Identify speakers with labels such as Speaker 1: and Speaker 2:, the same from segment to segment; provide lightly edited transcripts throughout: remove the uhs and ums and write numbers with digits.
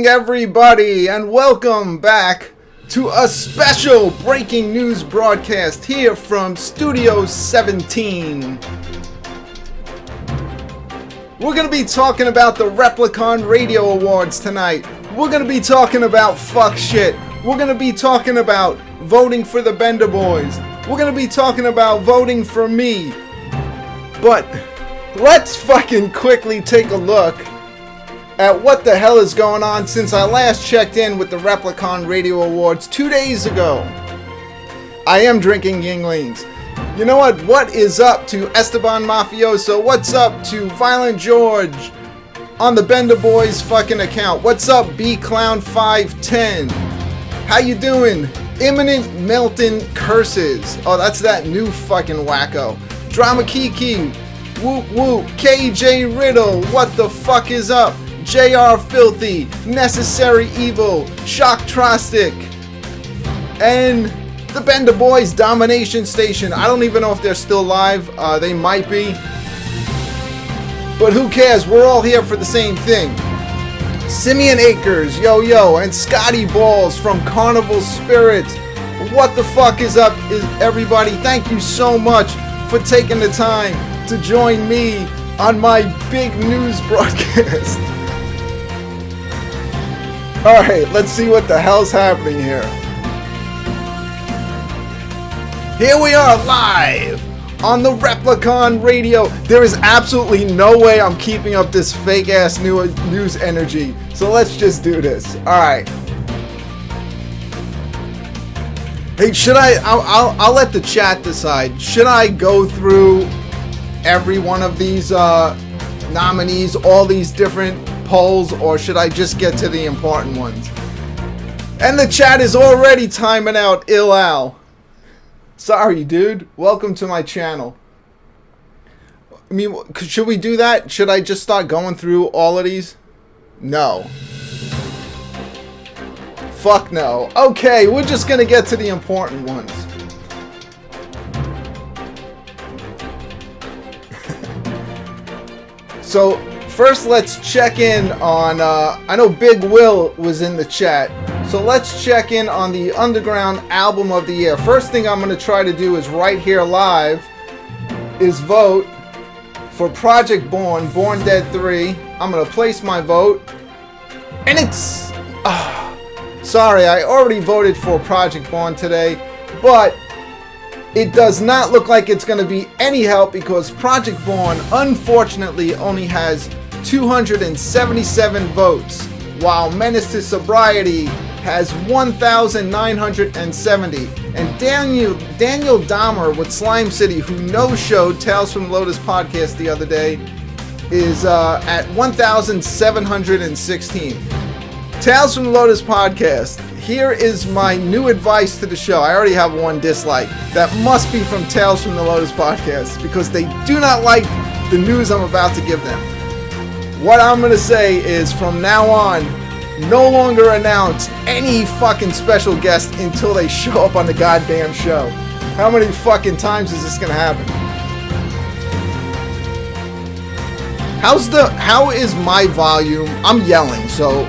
Speaker 1: Everybody, and welcome back to a special breaking news broadcast here from Studio 17. We're going to be talking about the Replicon Radio Awards tonight. We're going to be talking about fuck shit. We're going to be talking about voting for the Bender Boys. We're going to be talking about voting for me. But let's fucking quickly take a look at what the hell is going on since I last checked in with the Replicon Radio Awards 2 days ago. I am drinking Yinglings. You know what? What is up to Esteban Mafioso? What's up to Violent George on the Bender Boys fucking account? What's up, BklynMenace? How you doing? Imminent Melton Curses. Oh, that's that new fucking wacko. Drama Kiki. Whoop whoop. KJ Riddle. What the fuck is up? JR Filthy, Necessary Evil, Shock Trostic, and the Bender Boys Domination Station. I don't even know if they're still live. They might be. But who cares? We're all here for the same thing. Simeon Akers, Yo Yo, and Scotty Balls from Carnival Spirits. What the fuck is up, everybody? Thank you so much for taking the time to join me on my big news broadcast. Alright, let's see what the hell's happening here. Here we are live on the Replicon Radio. There is absolutely no way I'm keeping up this fake ass news energy. So let's just do this. Alright. Hey, should I'll let the chat decide. Should I go through every one of these nominees, all these different polls, or should I just get to the important ones? And the chat is already timing out, Ill Al. Sorry, dude. Welcome to my channel. I mean, should we do that? Should I just start going through all of these? No. Fuck no. Okay, we're just gonna get to the important ones. So, first let's check in on, I know Big Will was in the chat. So let's check in on the Underground Album of the Year. First thing I'm going to try to do is right here live is vote for Project Born, Born Dead 3. I'm going to place my vote. And it's... sorry, I already voted for Project Born today. But it does not look like it's going to be any help because Project Born, unfortunately, only has 277 votes, while Menace to Sobriety has 1,970. And Daniel Dahmer with Slime City, who no-showed Tales from the Lotus podcast the other day, is at 1,716. Tales from the Lotus podcast. Here is my new advice to the show. I already have one dislike. That must be from Tales from the Lotus podcast because they do not like the news I'm about to give them. What I'm going to say is from now on, no longer announce any fucking special guest until they show up on the goddamn show. How many fucking times is this going to happen? How is my volume? I'm yelling, so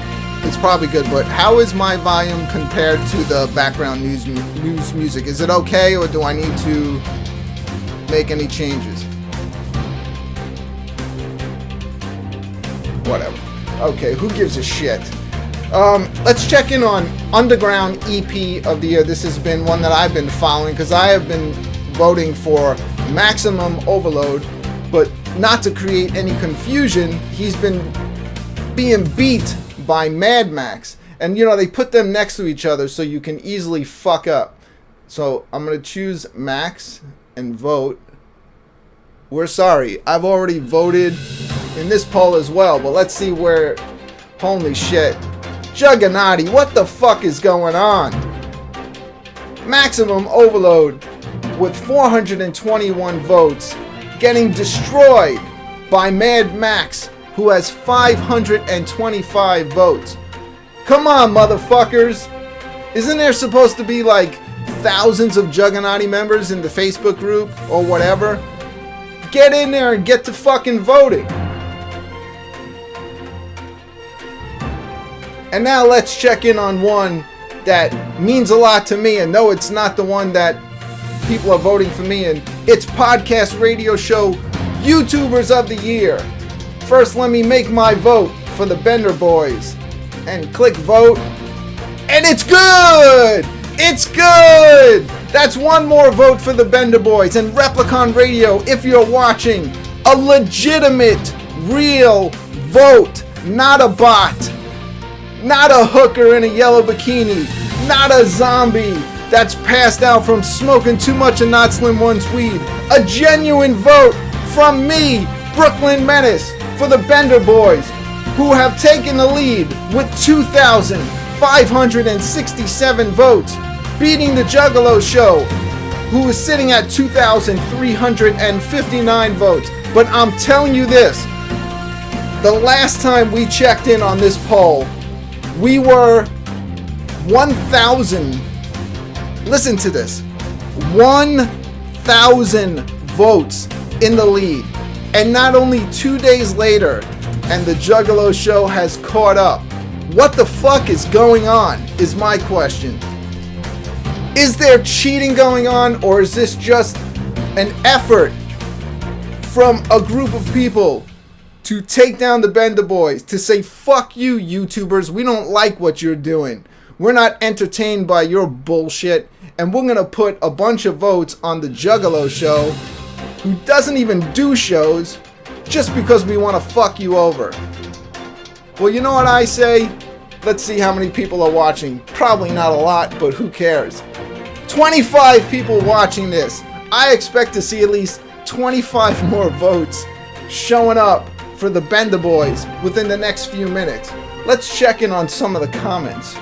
Speaker 1: it's probably good, but how is my volume compared to the background news music? Is it okay, or do I need to make any changes? Whatever. Okay, who gives a shit? Let's check in on Underground EP of the Year. This has been one that I've been following because I have been voting for Maximum Overload, but not to create any confusion, he's been being beat by Mad Max. And you know, they put them next to each other so you can easily fuck up. So I'm going to choose Max and vote. We're sorry, I've already voted in this poll as well, but let's see where... Holy shit. Juggernaut, what the fuck is going on? Maximum Overload with 421 votes getting destroyed by Mad Max, who has 525 votes. Come on, motherfuckers. Isn't there supposed to be like thousands of Juggernaut members in the Facebook group or whatever? Get in there and get to fucking voting. And now let's check in on one that means a lot to me, and no, it's not the one that people are voting for me in. It's Podcast Radio Show YouTubers of the Year. First, let me make my vote for the Bender Boys. And click vote. And it's good! It's good! That's one more vote for the Bender Boys. And Replicon Radio, if you're watching, a legitimate, real vote. Not a bot. Not a hooker in a yellow bikini. Not a zombie that's passed out from smoking too much of Not Slim One's weed. A genuine vote from me, BklynMenace, for the Bender Boys, who have taken the lead with 2,567 votes, beating the Juggalo Show, who is sitting at 2,359 votes. But I'm telling you this, the last time we checked in on this poll, we were 1,000, listen to this, 1,000 votes in the lead. And not only 2 days later, and the Juggalo Show has caught up. What the fuck is going on, is my question. Is there cheating going on, or is this just an effort from a group of people to take down the Bender Boys, to say, fuck you, YouTubers, we don't like what you're doing. We're not entertained by your bullshit, and we're gonna put a bunch of votes on the Juggalo show, who doesn't even do shows, just because we want to fuck you over. Well, you know what I say? Let's see how many people are watching. Probably not a lot, but who cares? 25 people watching this. I expect to see at least 25 more votes showing up for the Bender Boys within the next few minutes. Let's check in on some of the comments.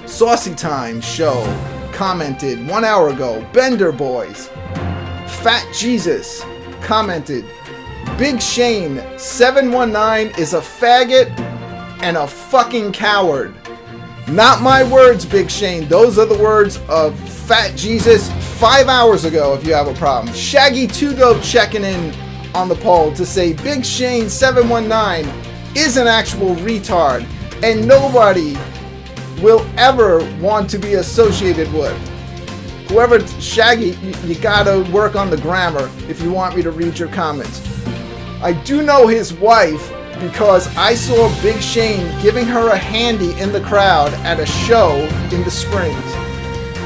Speaker 1: Saucy Time Show commented 1 hour ago, Bender Boys. Fat Jesus commented, Big Shane 719 is a faggot and a fucking coward. Not my words, Big Shane. Those are the words of Fat Jesus 5 hours ago, if you have a problem. Shaggy 2Dope checking in on the poll to say Big Shane 719 is an actual retard and nobody will ever want to be associated with. Whoever, Shaggy, you gotta work on the grammar if you want me to read your comments. I do know his wife because I saw Big Shane giving her a handy in the crowd at a show in the Springs.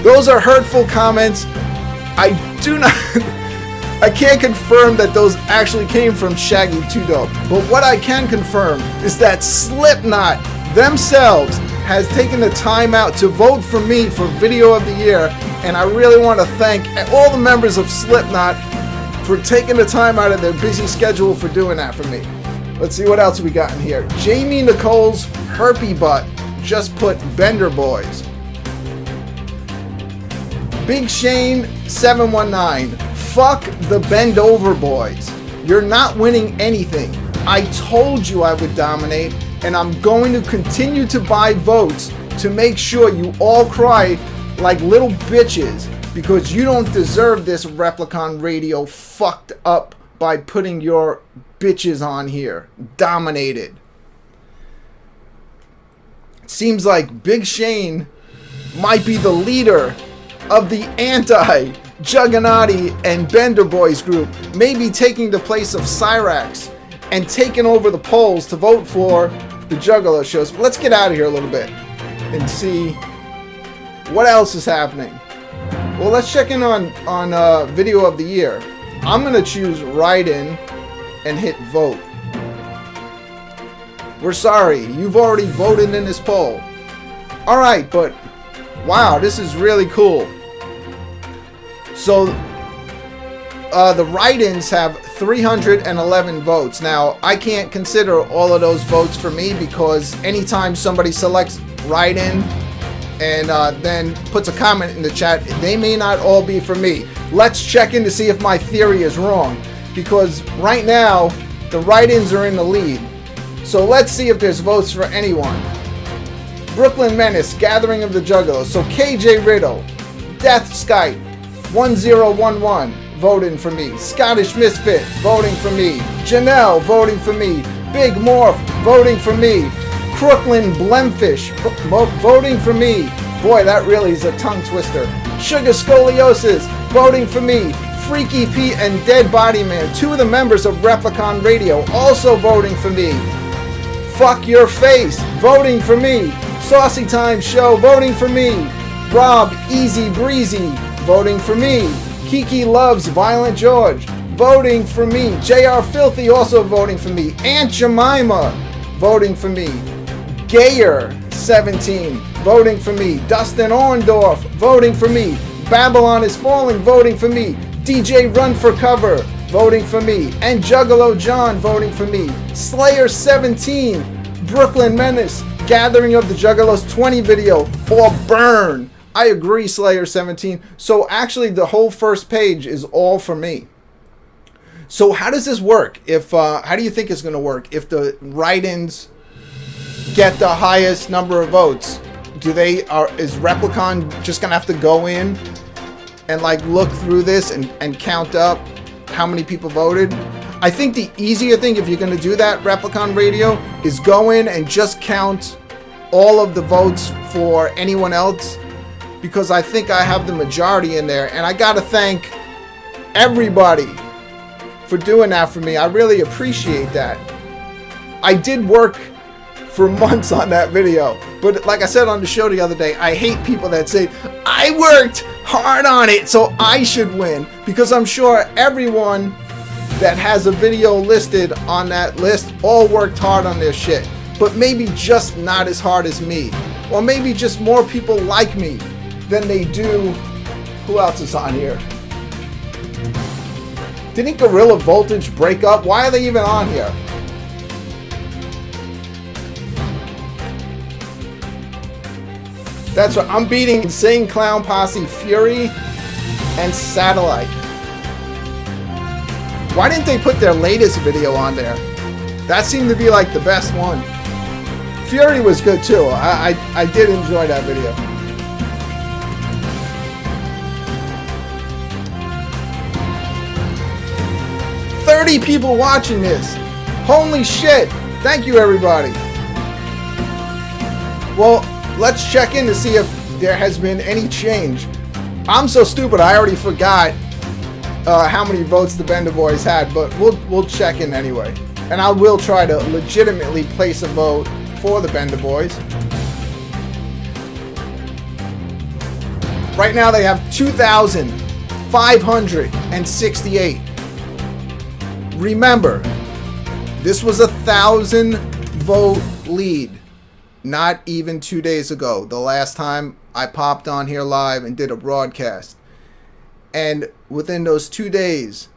Speaker 1: Those are hurtful comments. I can't confirm that those actually came from Shaggy 2Dope, but what I can confirm is that Slipknot themselves has taken the time out to vote for me for Video of the Year, and I really want to thank all the members of Slipknot for taking the time out of their busy schedule for doing that for me. Let's see what else we got in here. Jamie Nicole's Herpy Butt just put Bender Boys. Big Shane 719, fuck the Bend Over Boys. You're not winning anything. I told you I would dominate, and I'm going to continue to buy votes to make sure you all cry like little bitches because you don't deserve this Replicon Radio fucked up by putting your bitches on here. Dominated. Seems like Big Shane might be the leader of the anti-Juggernaut and Bender Boys group, maybe taking the place of Cyrax and taking over the polls to vote for the Juggalo shows. But let's get out of here a little bit and see what else is happening. Well, let's check in on Video of the Year. I'm going to choose Write In and hit Vote. We're sorry, you've already voted in this poll. Alright, but wow, this is really cool. So, the write-ins have 311 votes. Now, I can't consider all of those votes for me because anytime somebody selects write-in and then puts a comment in the chat, they may not all be for me. Let's check in to see if my theory is wrong, because right now, the write-ins are in the lead. So let's see if there's votes for anyone. BklynMenace, Gathering of the Juggalos. So KJ Riddle, Death Skype, 1011, voting for me. Scottish Misfit, voting for me. Janelle, voting for me. Big Morph, voting for me. Crooklyn Blemfish, voting for me. Boy, that really is a tongue twister. Sugar Scoliosis, voting for me. Freaky Pete and Dead Body Man, two of the members of Replicon Radio, also voting for me. Fuck Your Face, voting for me. Saucy Time Show, voting for me. Rob Easy Breezy, voting for me. Kiki Loves Violent George, voting for me. JR Filthy, also voting for me. Aunt Jemima, voting for me. Gayer 17, voting for me. Dustin Orndorff, voting for me. Babylon is Falling, voting for me. DJ Run for Cover, voting for me. And Juggalo John, voting for me. Slayer 17, BklynMenace, Gathering of the Juggalos 20 video, or burn. I agree, Slayer 17. So actually the whole first page is all for me. So how does this work? If how do you think it's going to work? If the write-ins get the highest number of votes, is Replicon just going to have to go in and like look through this and count up how many people voted? I think the easier thing, if you're going to do that, Replicon Radio, is go in and just count all of the votes for anyone else because I think I have the majority in there. And I gotta thank everybody for doing that for me. I really appreciate that. I did work for months on that video, but like I said on the show the other day, I hate people that say, I worked hard on it, so I should win, because I'm sure everyone that has a video listed on that list all worked hard on their shit, but maybe just not as hard as me, or maybe just more people like me than they do. Who else is on here? Didn't Gorilla Voltage break up? Why are they even on here? That's right, I'm beating Insane Clown Posse, Fury, and Satellite. Why didn't they put their latest video on there? That seemed to be like the best one. Fury was good too. I did enjoy that video. "30 people watching this. Holy shit. Thank you, everybody." Well, let's check in to see if there has been any change. I'm so stupid, I already forgot how many votes the Bender Boys had, but we'll check in anyway. And I will try to legitimately place a vote for the Bender Boys. Right now they have 2,568. Remember, this was a 1,000 vote lead. Not even 2 days ago, the last time I popped on here live and did a broadcast. And within those 2 days,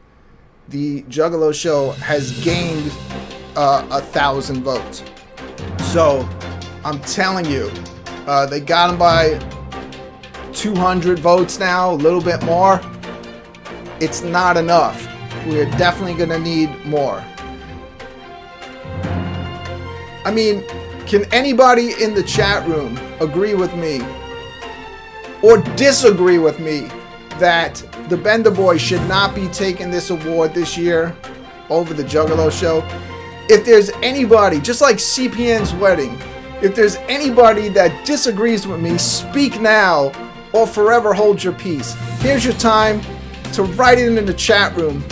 Speaker 1: the Juggalo Show has gained 1,000 votes. So, I'm telling you, they got him by 200 votes now, a little bit more. It's not enough. We're definitely going to need more. I mean, can anybody in the chat room agree with me or disagree with me that the Bender Boys should not be taking this award this year over the Juggalo Show? If there's anybody, just like CPN's wedding, if there's anybody that disagrees with me, speak now or forever hold your peace. Here's your time to write it in the chat room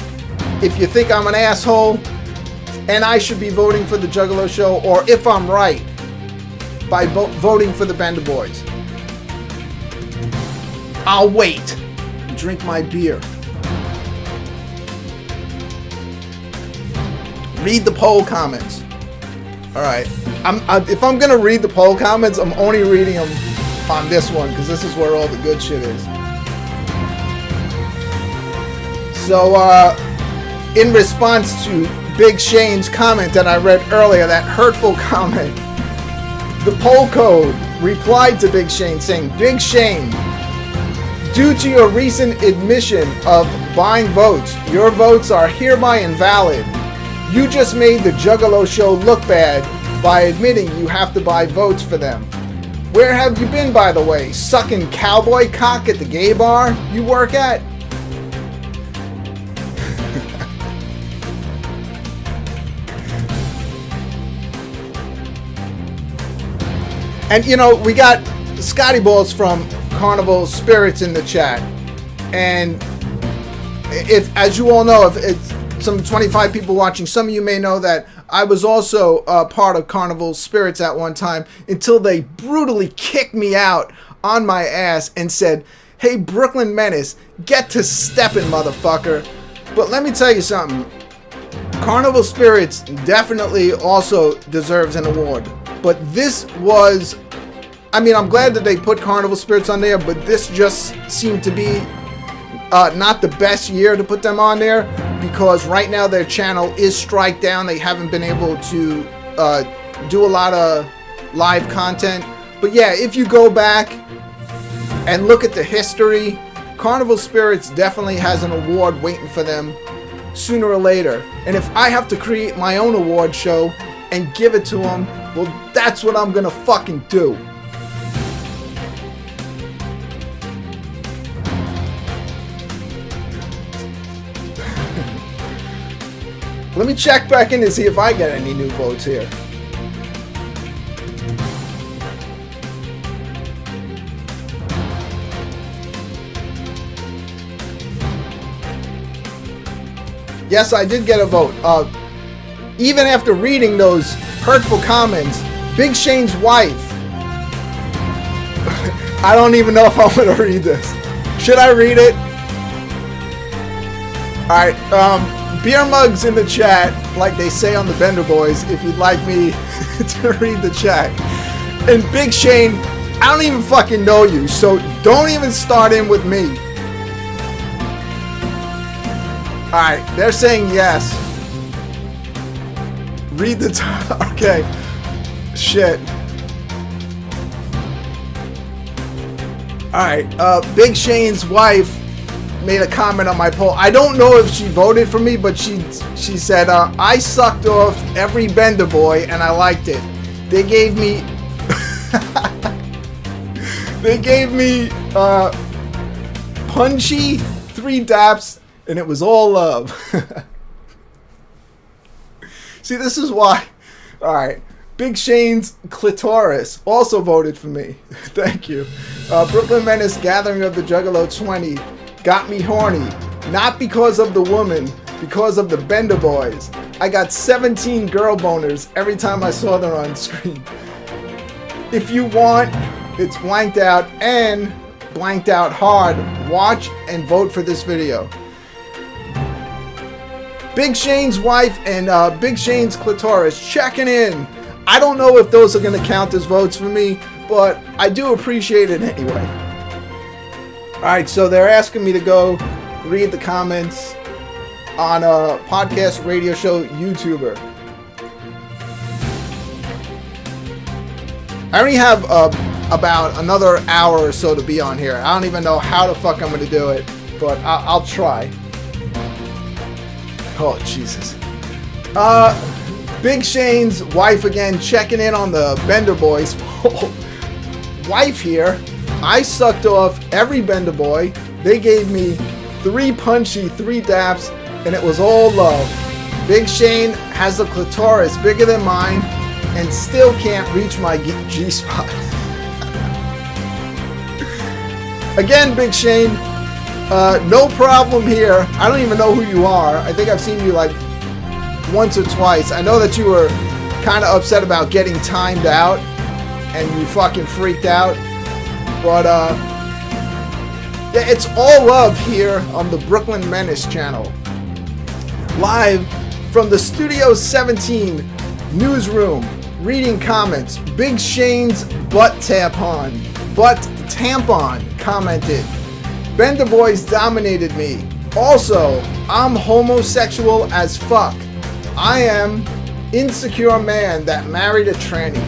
Speaker 1: if you think I'm an asshole and I should be voting for the Juggalo Show, or if I'm right by voting for the Bender Boys. I'll wait and drink my beer. Read the poll comments. Alright, if I'm gonna read the poll comments, I'm only reading them on this one, because this is where all the good shit is. So, in response to Big Shane's comment that I read earlier, that hurtful comment, the poll code replied to Big Shane saying, "Big Shane, due to your recent admission of buying votes, your votes are hereby invalid. You just made the Juggalo Show look bad by admitting you have to buy votes for them. Where have you been, by the way? Sucking cowboy cock at the gay bar you work at?" And you know, we got Scotty Balls from Carnival Spirits in the chat. And if, as you all know, if it's some 25 people watching, some of you may know that I was also part of Carnival Spirits at one time, until they brutally kicked me out on my ass and said, "Hey, BklynMenace, get to stepping, motherfucker." But let me tell you something. Carnival Spirits definitely also deserves an award. But this was, I mean, I'm glad that they put Carnival Spirits on there, but this just seemed to be not the best year to put them on there, because right now their channel is strike down. They haven't been able to do a lot of live content. But yeah, if you go back and look at the history, Carnival Spirits definitely has an award waiting for them sooner or later. And if I have to create my own award show and give it to them, well, that's what I'm gonna fucking do. Let me check back in to see if I get any new votes here. Yes, I did get a vote. Even after reading those hurtful comments, Big Shane's wife. I don't even know if I want to read this. Should I read it? Alright, beer mugs in the chat, like they say on the Bender Boys, if you'd like me to read the chat. And Big Shane, I don't even fucking know you, so don't even start in with me. Alright, they're saying yes. Read the okay. Shit. Alright, Big Shane's wife made a comment on my poll. I don't know if she voted for me, but she said, I sucked off every Bender boy and I liked it. They gave me punchy, 3 daps, and it was all love. See, this is why. Alright. Big Shane's clitoris also voted for me. Thank you. BklynMenace Gathering of the Juggalo 20 got me horny. Not because of the woman, because of the Bender boys. I got 17 girl boners every time I saw them on screen. If you want, it's blanked out and blanked out hard. Watch and vote for this video. Big Shane's wife and Big Shane's clitoris checking in. I don't know if those are going to count as votes for me, but I do appreciate it anyway. Alright, so they're asking me to go read the comments on a podcast radio show YouTuber. I only have about another hour or so to be on here. I don't even know how the fuck I'm going to do it, but I'll try. Oh, Jesus. Big Shane's wife again checking in on the Bender Boys. Wife here. I sucked off every Bender boy. They gave me 3 punchy, 3 daps, and it was all love. Big Shane has a clitoris bigger than mine and still can't reach my G-spot. Again, Big Shane, no problem here. I don't even know who you are. I think I've seen you like once or twice. I know that you were kind of upset about getting timed out and you fucking freaked out. But yeah, it's all love here on the BklynMenace channel. Live from the Studio 17 newsroom, reading comments. Big Shane's butt tampon commented, Bender boys dominated me. Also, I'm homosexual as fuck. I am insecure man that married a tranny.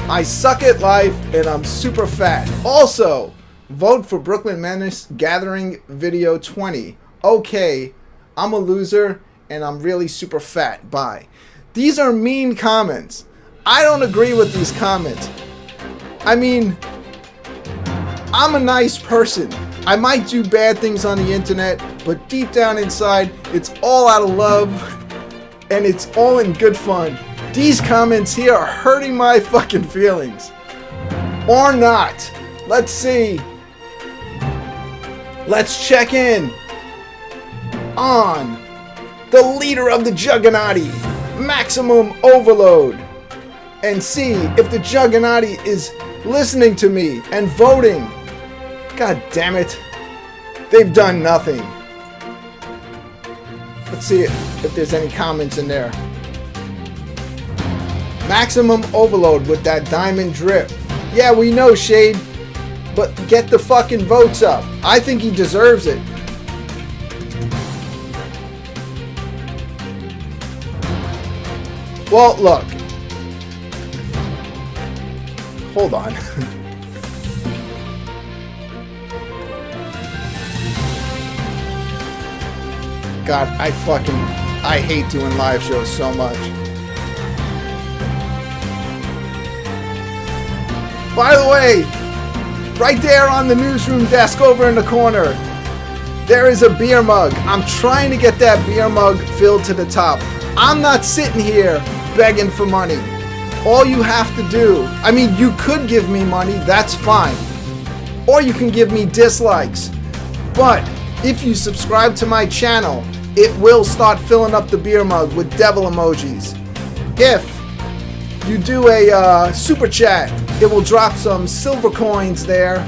Speaker 1: I suck at life and I'm super fat. Also, vote for BklynMenace Gathering Video 20. Okay, I'm a loser and I'm really super fat. Bye. These are mean comments. I don't agree with these comments. I mean, I'm a nice person. I might do bad things on the internet, but deep down inside, it's all out of love. And it's all in good fun. These comments here are hurting my fucking feelings. Or not. Let's see. Let's check in on the leader of the Juggernaut, Maximum Overload, and see if the Juggernaut is listening to me and voting. God damn it. They've done nothing. Let's see if there's any comments in there. Maximum Overload with that diamond drip. Yeah, we know, Shade. But get the fucking votes up. I think he deserves it. Well, look. Hold on. God, I hate doing live shows so much. By the way, right there on the newsroom desk over in the corner, there is a beer mug. I'm trying to get that beer mug filled to the top. I'm not sitting here begging for money. All you have to do, I mean, you could give me money, that's fine. Or you can give me dislikes. But if you subscribe to my channel, it will start filling up the beer mug with devil emojis. If you do a super chat, it will drop some silver coins there.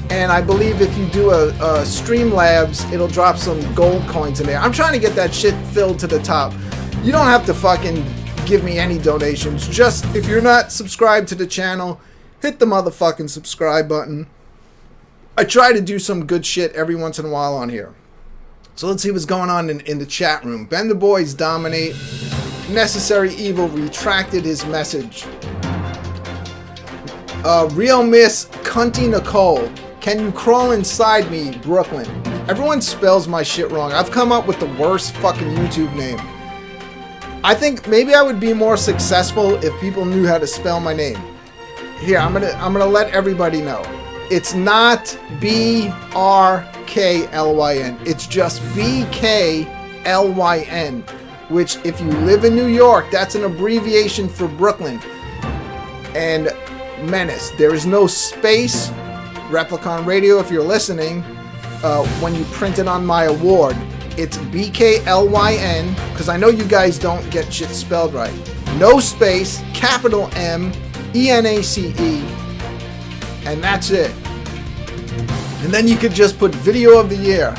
Speaker 1: And I believe if you do a Streamlabs, it'll drop some gold coins in there. I'm trying to get that shit filled to the top. You don't have to fucking give me any donations. Just, if you're not subscribed to the channel, hit the motherfucking subscribe button. I try to do some good shit every once in a while on here. So let's see what's going on in the chat room. Ben the Boys dominate. Necessary Evil retracted his message. Real Miss Cunty Nicole. Can you crawl inside me, Brooklyn? Everyone spells my shit wrong. I've come up with the worst fucking YouTube name. I think maybe I would be more successful if people knew how to spell my name. Here, I'm gonna let everybody know. It's not BRKLYN. It's just BKLYN, which if you live in New York, that's an abbreviation for Brooklyn. And Menace. There is no space. Replicon Radio, if you're listening, when you print it on my award, it's BKLYN, because I know you guys don't get shit spelled right. No space, capital M, ENACE, and that's it. And then you could just put video of the year.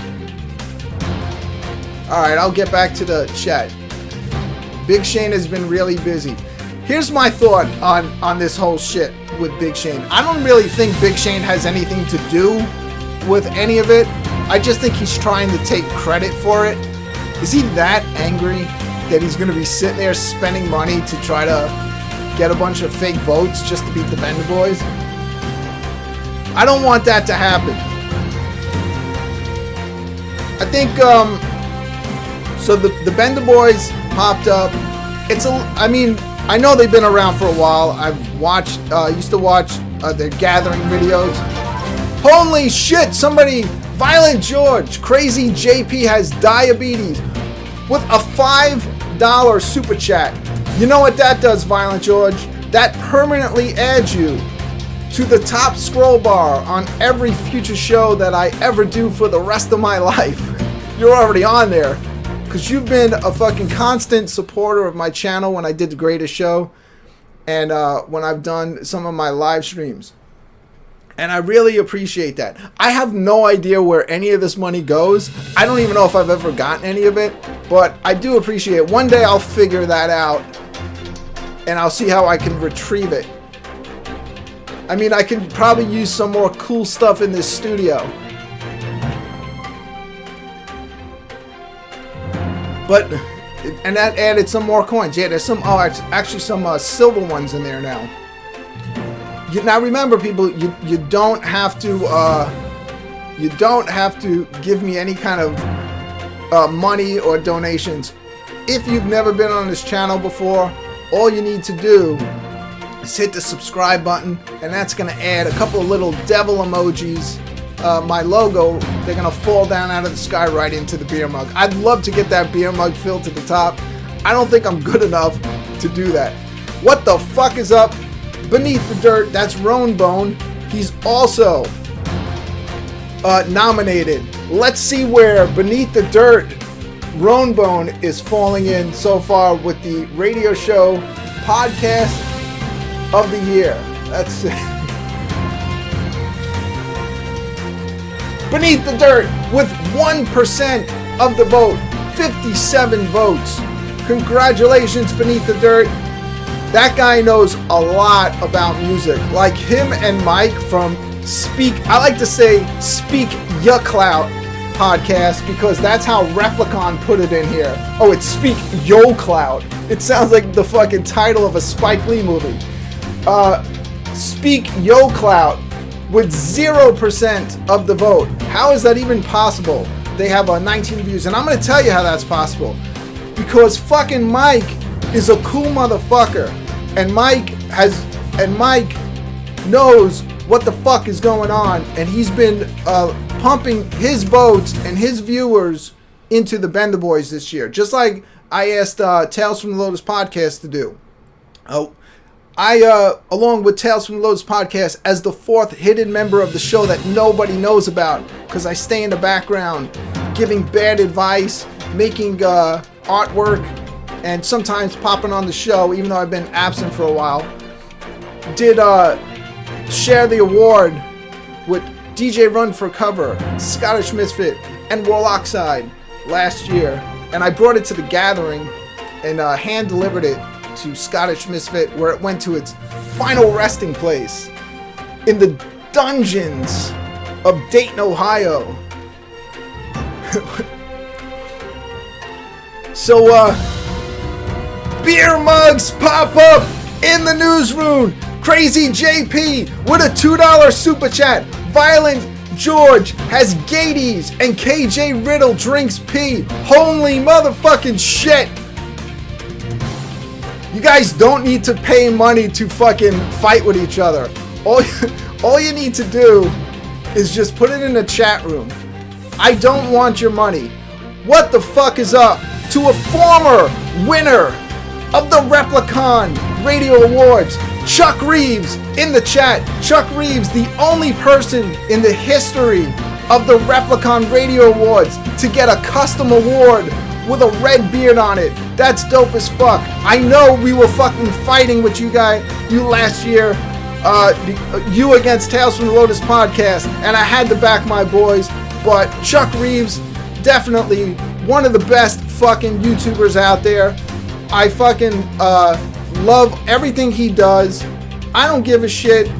Speaker 1: Alright, I'll get back to the chat. Big Shane has been really busy. Here's my thought on this whole shit with Big Shane. I don't really think Big Shane has anything to do with any of it. I just think he's trying to take credit for it. Is he that angry that he's going to be sitting there spending money to try to get a bunch of fake votes just to beat the Bender Boys? I don't want that to happen. I think, so the Bender Boys popped up. I mean, I know they've been around for a while. I've watched, used to watch their gathering videos. Holy shit, somebody, Violent George, Crazy JP has diabetes with a $5 super chat. You know what that does, Violent George? That permanently adds you to the top scroll bar on every future show that I ever do for the rest of my life. You're already on there. Because you've been a fucking constant supporter of my channel when I did the greatest show. And when I've done some of my live streams. And I really appreciate that. I have no idea where any of this money goes. I don't even know if I've ever gotten any of it. But I do appreciate it. One day I'll figure that out. And I'll see how I can retrieve it. I mean, I can probably use some more cool stuff in this studio. But, and that added some more coins. Yeah, there's some, oh, actually some silver ones in there now. Now remember, people, you don't have to give me any kind of money or donations. If you've never been on this channel before, all you need to do is hit the subscribe button, and that's going to add a couple of little devil emojis. My logo, they're going to fall down out of the sky right into the beer mug. I'd love to get that beer mug filled to the top. I don't think I'm good enough to do that. What the fuck is up? Beneath the Dirt, that's Roan Bone. He's also nominated. Let's see where Beneath the Dirt, Roan Bone is falling in so far with the radio show podcast of the year. That's it. Beneath the Dirt with 1% of the vote, 57 votes. Congratulations, Beneath the Dirt. That guy knows a lot about music. Like him and Mike from I like to say Speak Ya Clout podcast, because that's how Replicon put it in here. Oh, it's Speak Yo Clout. It sounds like the fucking title of a Spike Lee movie. Speak Yo Clout with 0% of the vote. How is that even possible? They have 19 views, and I'm going to tell you how that's possible. Because fucking Mike is a cool motherfucker, and Mike knows what the fuck is going on, and he's been pumping his votes and his viewers into the Bender Boys this year, just like I asked Tales from the Lotus podcast to do. I, along with Tales from the Lotus podcast, as the fourth hidden member of the show that nobody knows about, because I stay in the background giving bad advice making artwork and sometimes popping on the show, even though I've been absent for a while, did share the award with DJ Run for Cover, Scottish Misfit, and Warlockside last year. And I brought it to the gathering and hand-delivered it to Scottish Misfit, where it went to its final resting place in the dungeons of Dayton, Ohio. So, beer mugs pop up in the newsroom. Crazy JP with a $2 super chat. Violent George has Gades and KJ Riddle drinks pee. Holy motherfucking shit. You guys don't need to pay money to fucking fight with each other. All you need to do is just put it in the chat room. I don't want your money. What the fuck is up to a former winner of the Replicon Radio Awards, Chuck Reeves, in the chat. Chuck Reeves, the only person in the history of the Replicon Radio Awards to get a custom award with a red beard on it. That's dope as fuck. I know we were fucking fighting with you last year, you against Tales from the Lotus podcast, and I had to back my boys, but Chuck Reeves, definitely one of the best fucking YouTubers out there. I fucking love everything he does. I don't give a shit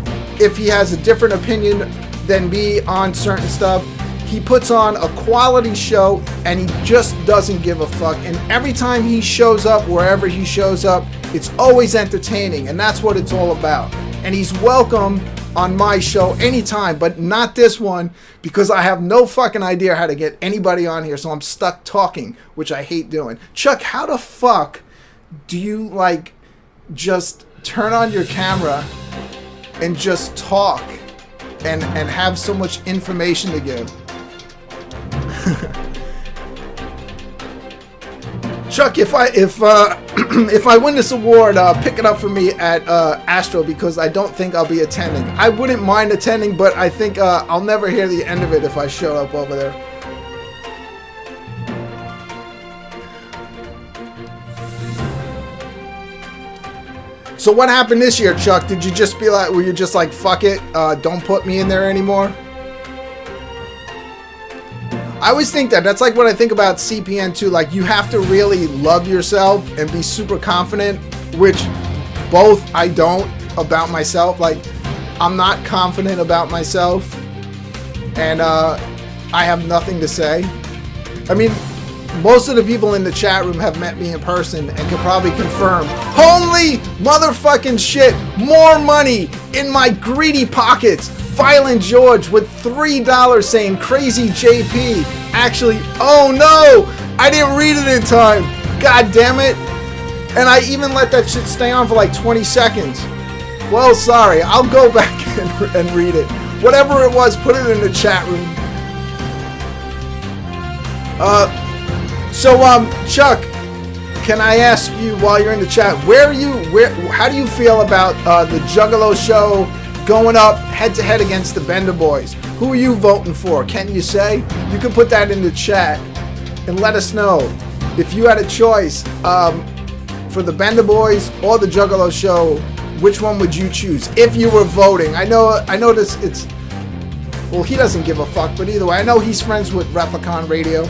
Speaker 1: if he has a different opinion than me on certain stuff. He puts on a quality show and he just doesn't give a fuck. And every time he shows up, wherever he shows up, it's always entertaining. And that's what it's all about. And he's welcome on my show anytime, but not this one, because I have no fucking idea how to get anybody on here. So I'm stuck talking, which I hate doing. Chuck, how the fuck do you like just turn on your camera and just talk and have so much information to give? Chuck, if I win this award, pick it up for me at Astro, because I don't think I'll be attending. I wouldn't mind attending, but I think I'll never hear the end of it if I show up over there. So what happened this year, Chuck? Did you just be like, were you just like, fuck it, don't put me in there anymore? I always think that's like when I think about CPN too, like you have to really love yourself and be super confident, which both I don't about myself. Like I'm not confident about myself and I have nothing to say. I mean, most of the people in the chat room have met me in person and can probably confirm. Holy motherfucking shit, more money in my greedy pockets. Violent George with $3 saying Crazy JP. Actually, oh no, I didn't read it in time. God damn it. And I even let that shit stay on for like 20 seconds. Well, sorry, I'll go back and read it. Whatever it was, put it in the chat room. So Chuck, can I ask you while you're in the chat, how do you feel about the Juggalo show going up head-to-head against the Bender Boys? Who are you voting for? Can you say? You can put that in the chat and let us know. If you had a choice for the Bender Boys or the Juggalo show, which one would you choose if you were voting? I know this, it's, well, he doesn't give a fuck, but either way, I know he's friends with Replicon Radio.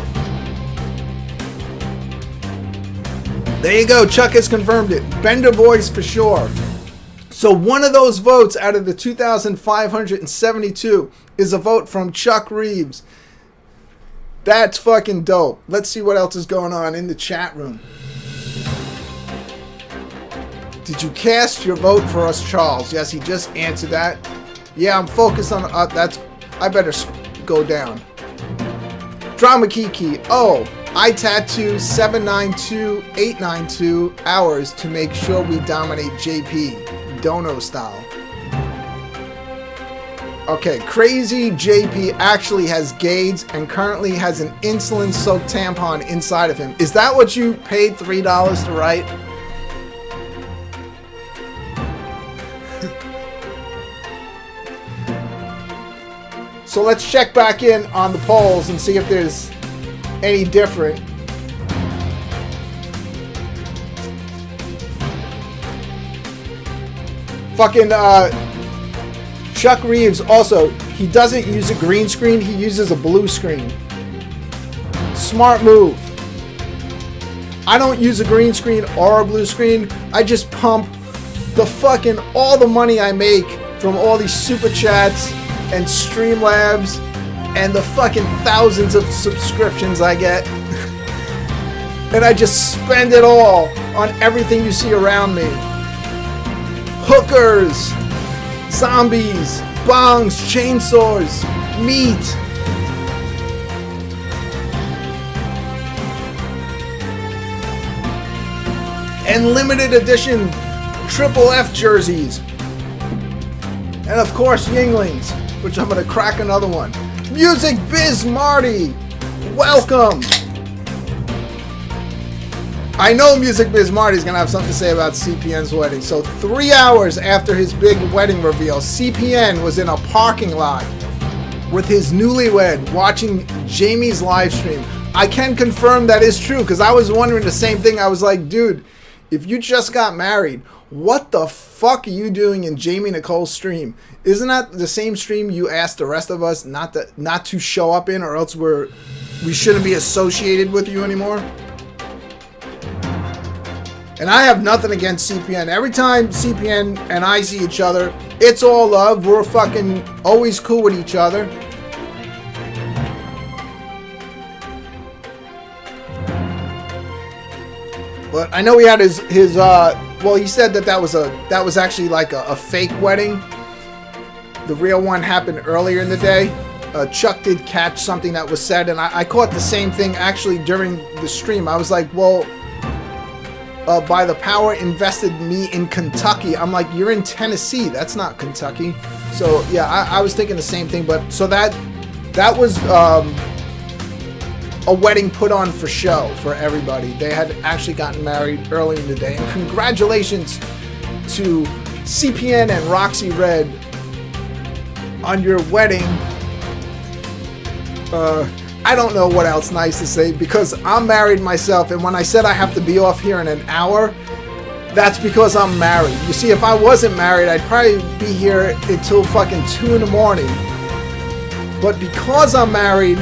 Speaker 1: There you go, Chuck has confirmed it. Bender Boys for sure. So one of those votes out of the 2,572 is a vote from Chuck Reeves. That's fucking dope. Let's see what else is going on in the chat room. Did you cast your vote for us, Charles? Yes, he just answered that. Yeah, I'm focused on that's. I better go down. Drama Kiki. Oh, I tattoo 792-892 hours to make sure we dominate JP. Dono style. Okay, Crazy JP actually has Gades and currently has an insulin-soaked tampon inside of him. Is that what you paid $3 to write? So let's check back in on the polls and see if there's any different. Fucking Chuck Reeves also, he doesn't use a green screen, he uses a blue screen. Smart move. I don't use a green screen or a blue screen. I just pump the fucking all the money I make from all these super chats and Streamlabs and the fucking thousands of subscriptions I get. And I just spend it all on everything you see around me. Hookers, zombies, bongs, chainsaws, meat. And limited edition Triple F jerseys. And of course Yinglings, which I'm gonna crack another one. Music Biz Marty, welcome. I know Music Biz Marty's gonna have something to say about CPN's wedding. So 3 hours after his big wedding reveal, CPN was in a parking lot with his newlywed watching Jamie's live stream. I can confirm that is true because I was wondering the same thing. I was like, dude, if you just got married, what the fuck are you doing in Jamie Nicole's stream? Isn't that the same stream you asked the rest of us not to show up in, or else we shouldn't be associated with you anymore? And I have nothing against CPN. Every time CPN and I see each other, it's all love. We're fucking always cool with each other. But I know he had his well, he said that was actually like a fake wedding. The real one happened earlier in the day. Chuck did catch something that was said, and I caught the same thing actually during the stream. I was like, well, by the power invested me in Kentucky. I'm like, you're in Tennessee. That's not Kentucky. So yeah, I was thinking the same thing. But so that was a wedding put on for show for everybody. They had actually gotten married early in the day. And congratulations to CPN and Roxy Red on your wedding. I don't know what else nice to say because I'm married myself, and when I said I have to be off here in an hour, that's because I'm married. You see, if I wasn't married, I'd probably be here until fucking 2 in the morning. But because I'm married,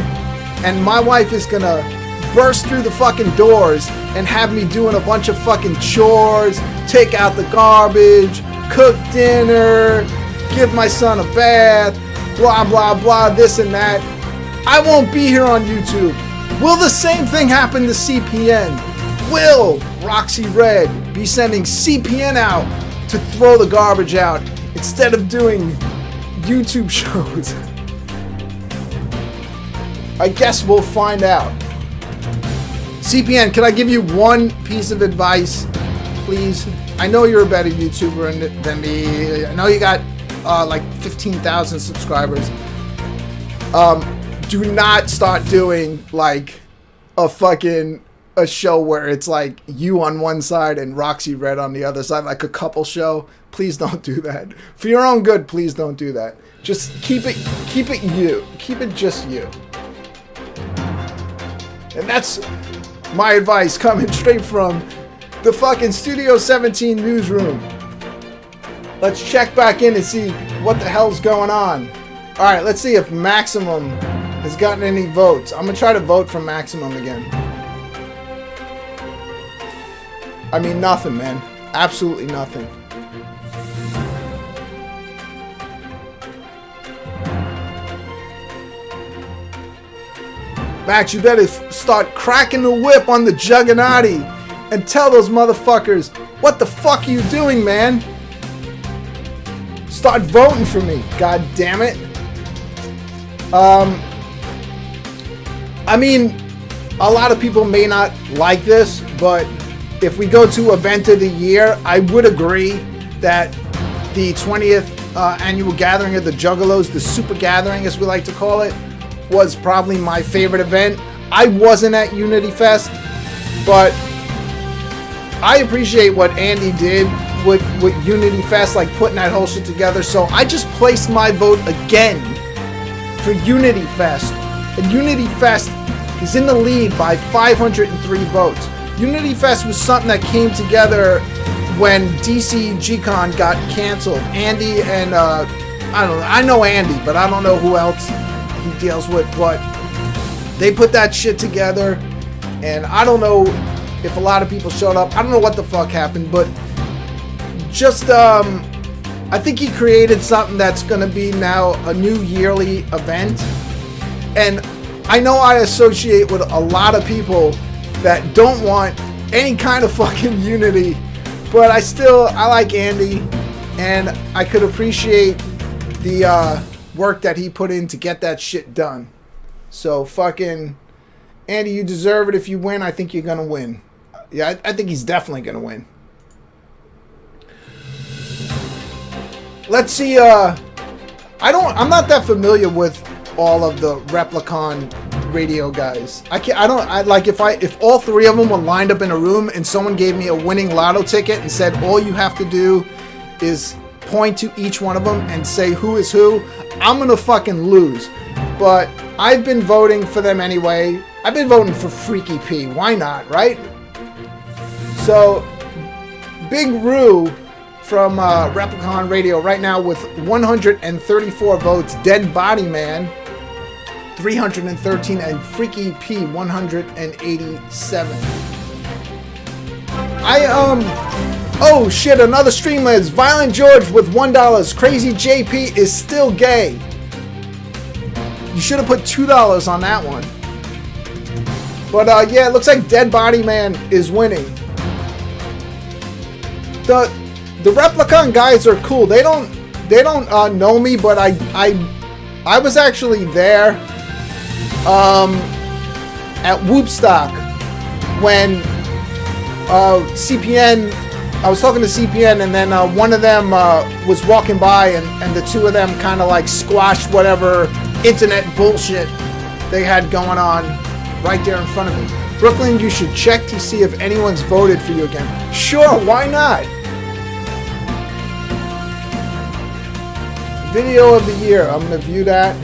Speaker 1: and my wife is gonna burst through the fucking doors and have me doing a bunch of fucking chores, take out the garbage, cook dinner, give my son a bath, blah blah blah, this and that, I won't be here on YouTube. Will the same thing happen to CPN? Will Roxy Red be sending CPN out to throw the garbage out instead of doing YouTube shows? I guess we'll find out. CPN, can I give you one piece of advice, please? I know you're a better YouTuber than me. I know you got like 15,000 subscribers. Do not start doing like a show where it's like you on one side and Roxy Red on the other side, like a couple show. Please don't do that. For your own good, please don't do that. Just keep it you. Keep it just you. And that's my advice coming straight from the fucking Studio 17 newsroom. Let's check back in and see what the hell's going on. Alright, let's see if Maximum has gotten any votes. I'm gonna try to vote for Maximum again. I mean, nothing, man. Absolutely nothing. Max, you better start cracking the whip on the Juggernaut and tell those motherfuckers, what the fuck are you doing, man? Start voting for me, god damn it. I mean, a lot of people may not like this, but if we go to event of the year, I would agree that the 20th annual gathering of the Juggalos, the super gathering as we like to call it, was probably my favorite event. I wasn't at Unity Fest, but I appreciate what Andy did with Unity Fest, like putting that whole shit together. So I just placed my vote again for Unity Fest. And Unity Fest is in the lead by 503 votes. Unity Fest was something that came together when DC G-Con got canceled. Andy and I don't know. I know Andy, but I don't know who else he deals with. But they put that shit together, and I don't know if a lot of people showed up. I don't know what the fuck happened, but just I think he created something that's gonna be now a new yearly event. And I know I associate with a lot of people that don't want any kind of fucking unity, but I like Andy, and I could appreciate the work that he put in to get that shit done. So fucking Andy, you deserve it. If you win, I think you're gonna win. Yeah, I think he's definitely gonna win. Let's see. I'm not that familiar with all of the Replicon radio guys. If all three of them were lined up in a room and someone gave me a winning lotto ticket and said all you have to do is point to each one of them and say who is who, I'm gonna fucking lose. But I've been voting for them anyway. I've been voting for Freaky P. Why not, right? So, Big Roo from Replicon Radio right now with 134 votes. Dead Body Man 313, and Freaky P 187. Oh shit, another streamer is Violent George with $1. Crazy JP is still gay. You should have put $2 on that one. But yeah, it looks like Dead Body Man is winning. The Replicon guys are cool. They don't know me, but I was actually there at Whoopstock when CPN. I was talking to CPN, and then one of them was walking by, and the two of them kind of like squashed whatever internet bullshit they had going on right there in front of me. Brooklyn, you should check to see if anyone's voted for you again. Sure, why not? Video of the year. I'm going to view that.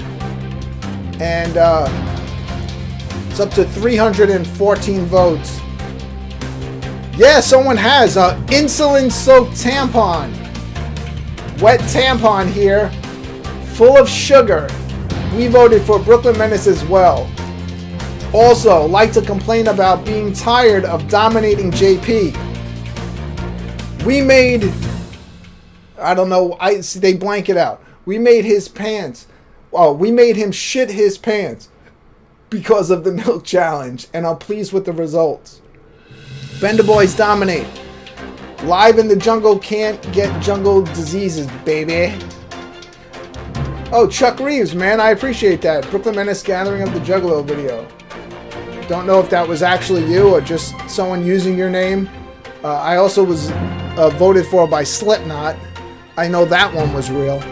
Speaker 1: And it's up to 314 votes. Yeah, someone has insulin-soaked tampon. Wet tampon here, full of sugar. We voted for BklynMenace as well. Also, like to complain about being tired of dominating JP. We made, I don't know, they blank it out. We made his pants. Oh, we made him shit his pants because of the milk challenge, and I'm pleased with the results. Bender Boys dominate. Live in the jungle can't get jungle diseases, baby. Oh, Chuck Reeves, man, I appreciate that. BklynMenace gathering up the Juggalo video. Don't know if that was actually you or just someone using your name. I also was voted for by Slipknot. I know that one was real.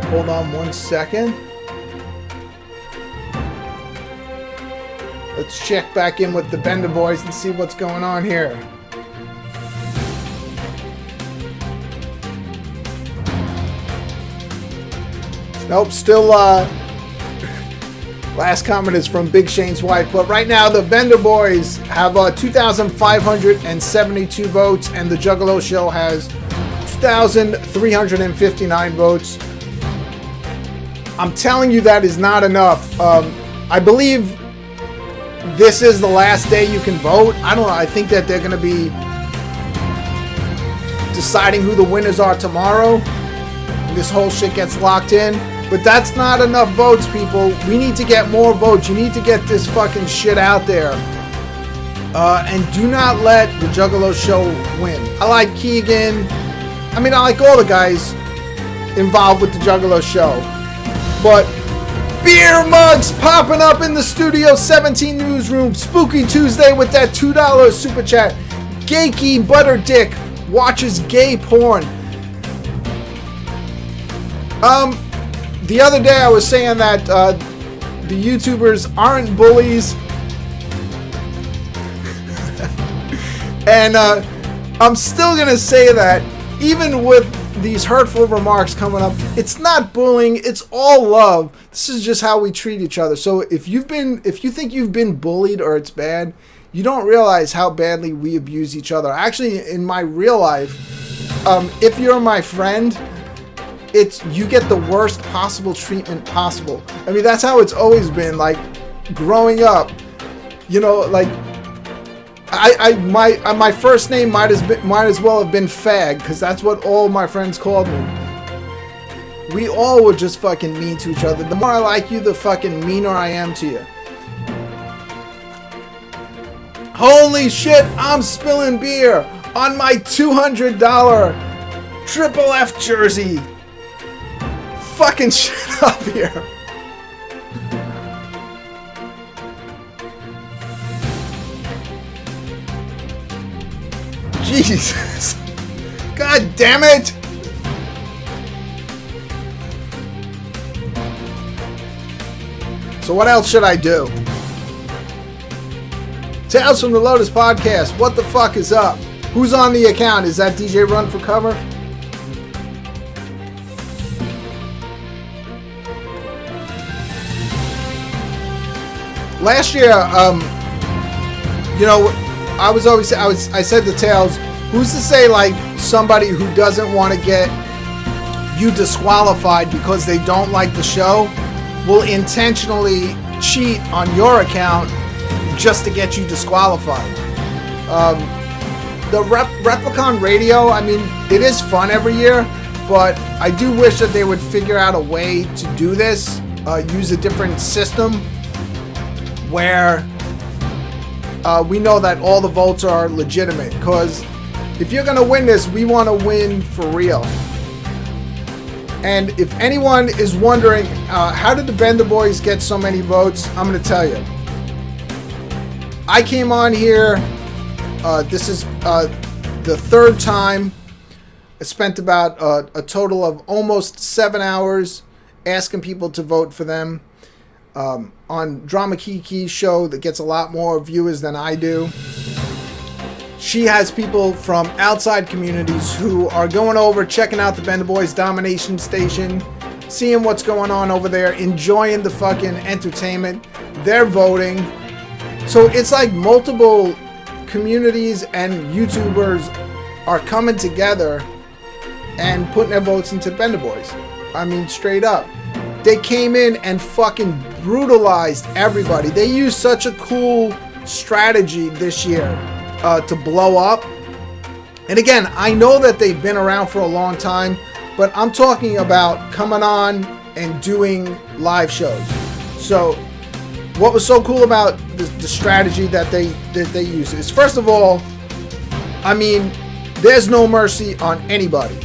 Speaker 1: Hold on one second. Let's check back in with the Bender Boys and see what's going on here. Nope, still last comment is from Big Shane's wife. But right now the Bender Boys have 2,572 votes, and the Juggalo Show has 2,359 votes. I'm telling you that is not enough. I believe this is the last day you can vote. I don't know. I think that they're going to be deciding who the winners are tomorrow. This whole shit gets locked in. But that's not enough votes, people. We need to get more votes. You need to get this fucking shit out there. And do not let the Juggalo Show win. I like Keegan. I mean, I like all the guys involved with the Juggalo Show. But beer mugs popping up in the Studio 17 newsroom. Spooky Tuesday with that $2 super chat. Gayky Butter Dick watches gay porn. The other day I was saying that the YouTubers aren't bullies. And I'm still going to say that even with these hurtful remarks coming up. It's not bullying. It's all love. This is just how we treat each other. So if you think you've been bullied or it's bad, you don't realize how badly we abuse each other. Actually, in my real life, if you're my friend, you get the worst possible treatment possible. I mean, that's how it's always been. Like growing up, you know, like my first name might as well have been Fag, because that's what all my friends called me. We all were just fucking mean to each other. The more I like you, the fucking meaner I am to you. Holy shit, I'm spilling beer on my $200 Triple F jersey. Fucking shit up here. Jesus. God damn it. So what else should I do? Tales from the Lotus podcast. What the fuck is up? Who's on the account? Is that DJ Run for Cover? Last year, you know, I said to Tails, who's to say like somebody who doesn't want to get you disqualified because they don't like the show will intentionally cheat on your account just to get you disqualified. The Replicon Radio, I mean, it is fun every year, but I do wish that they would figure out a way to do this, use a different system where we know that all the votes are legitimate, because if you're going to win this, we want to win for real. And if anyone is wondering, how did the Bender Boys get so many votes, I'm going to tell you. I came on here, this is the third time. I spent about a total of almost 7 hours asking people to vote for them. On Drama Kiki's show that gets a lot more viewers than I do. She has people from outside communities who are going over, checking out the Bender Boys Domination Station, seeing what's going on over there, enjoying the fucking entertainment. They're voting. So it's like multiple communities and YouTubers are coming together and putting their votes into Bender Boys. I mean, straight up. They came in and fucking brutalized everybody. They used such a cool strategy this year to blow up. And again, I know that they've been around for a long time, but I'm talking about coming on and doing live shows. So what was so cool about the strategy that they use is, first of all, I mean, there's no mercy on anybody.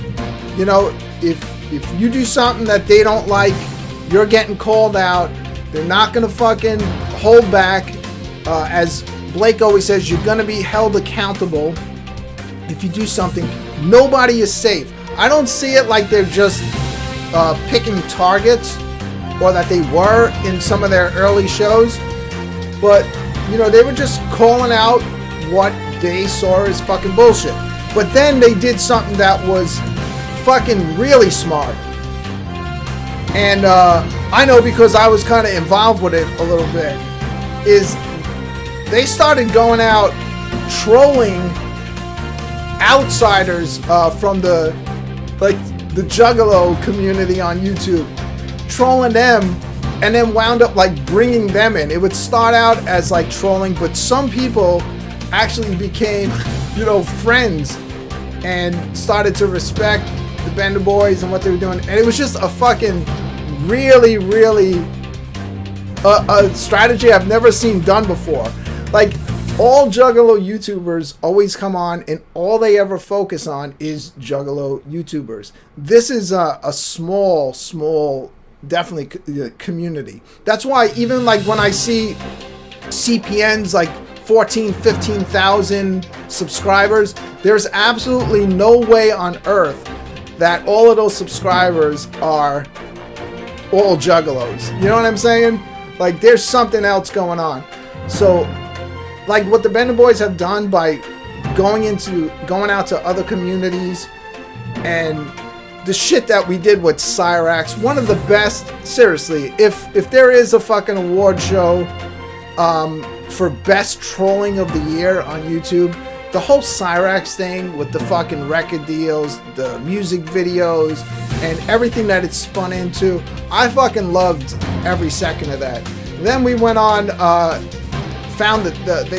Speaker 1: You know, if you do something that they don't like, you're getting called out. They're not going to fucking hold back. As Blake always says, you're going to be held accountable if you do something. Nobody is safe. I don't see it like they're just picking targets, or that they were in some of their early shows. But, you know, they were just calling out what they saw as fucking bullshit. But then they did something that was fucking really smart. And I know because I was kind of involved with it a little bit, is they started going out trolling outsiders from the Juggalo community on YouTube, trolling them, and then wound up like bringing them in. It would start out as like trolling, but some people actually became, you know, friends and started to respect the Bender Boys and what they were doing. And it was just a fucking really a strategy I've never seen done before. Like, all Juggalo YouTubers always come on and all they ever focus on is Juggalo YouTubers. This is a small definitely community. That's why even like when I see CPNs like 15,000 subscribers, there's absolutely no way on earth that all of those subscribers are all Juggalos. You know what I'm saying? Like, there's something else going on. So, like what the Bender Boys have done by going out to other communities and the shit that we did with Cyrax, one of the best. Seriously, if there is a fucking award show for best trolling of the year on YouTube, the whole Cyrax thing with the fucking record deals, the music videos, and everything that it spun into, I fucking loved every second of that. And then we went on, they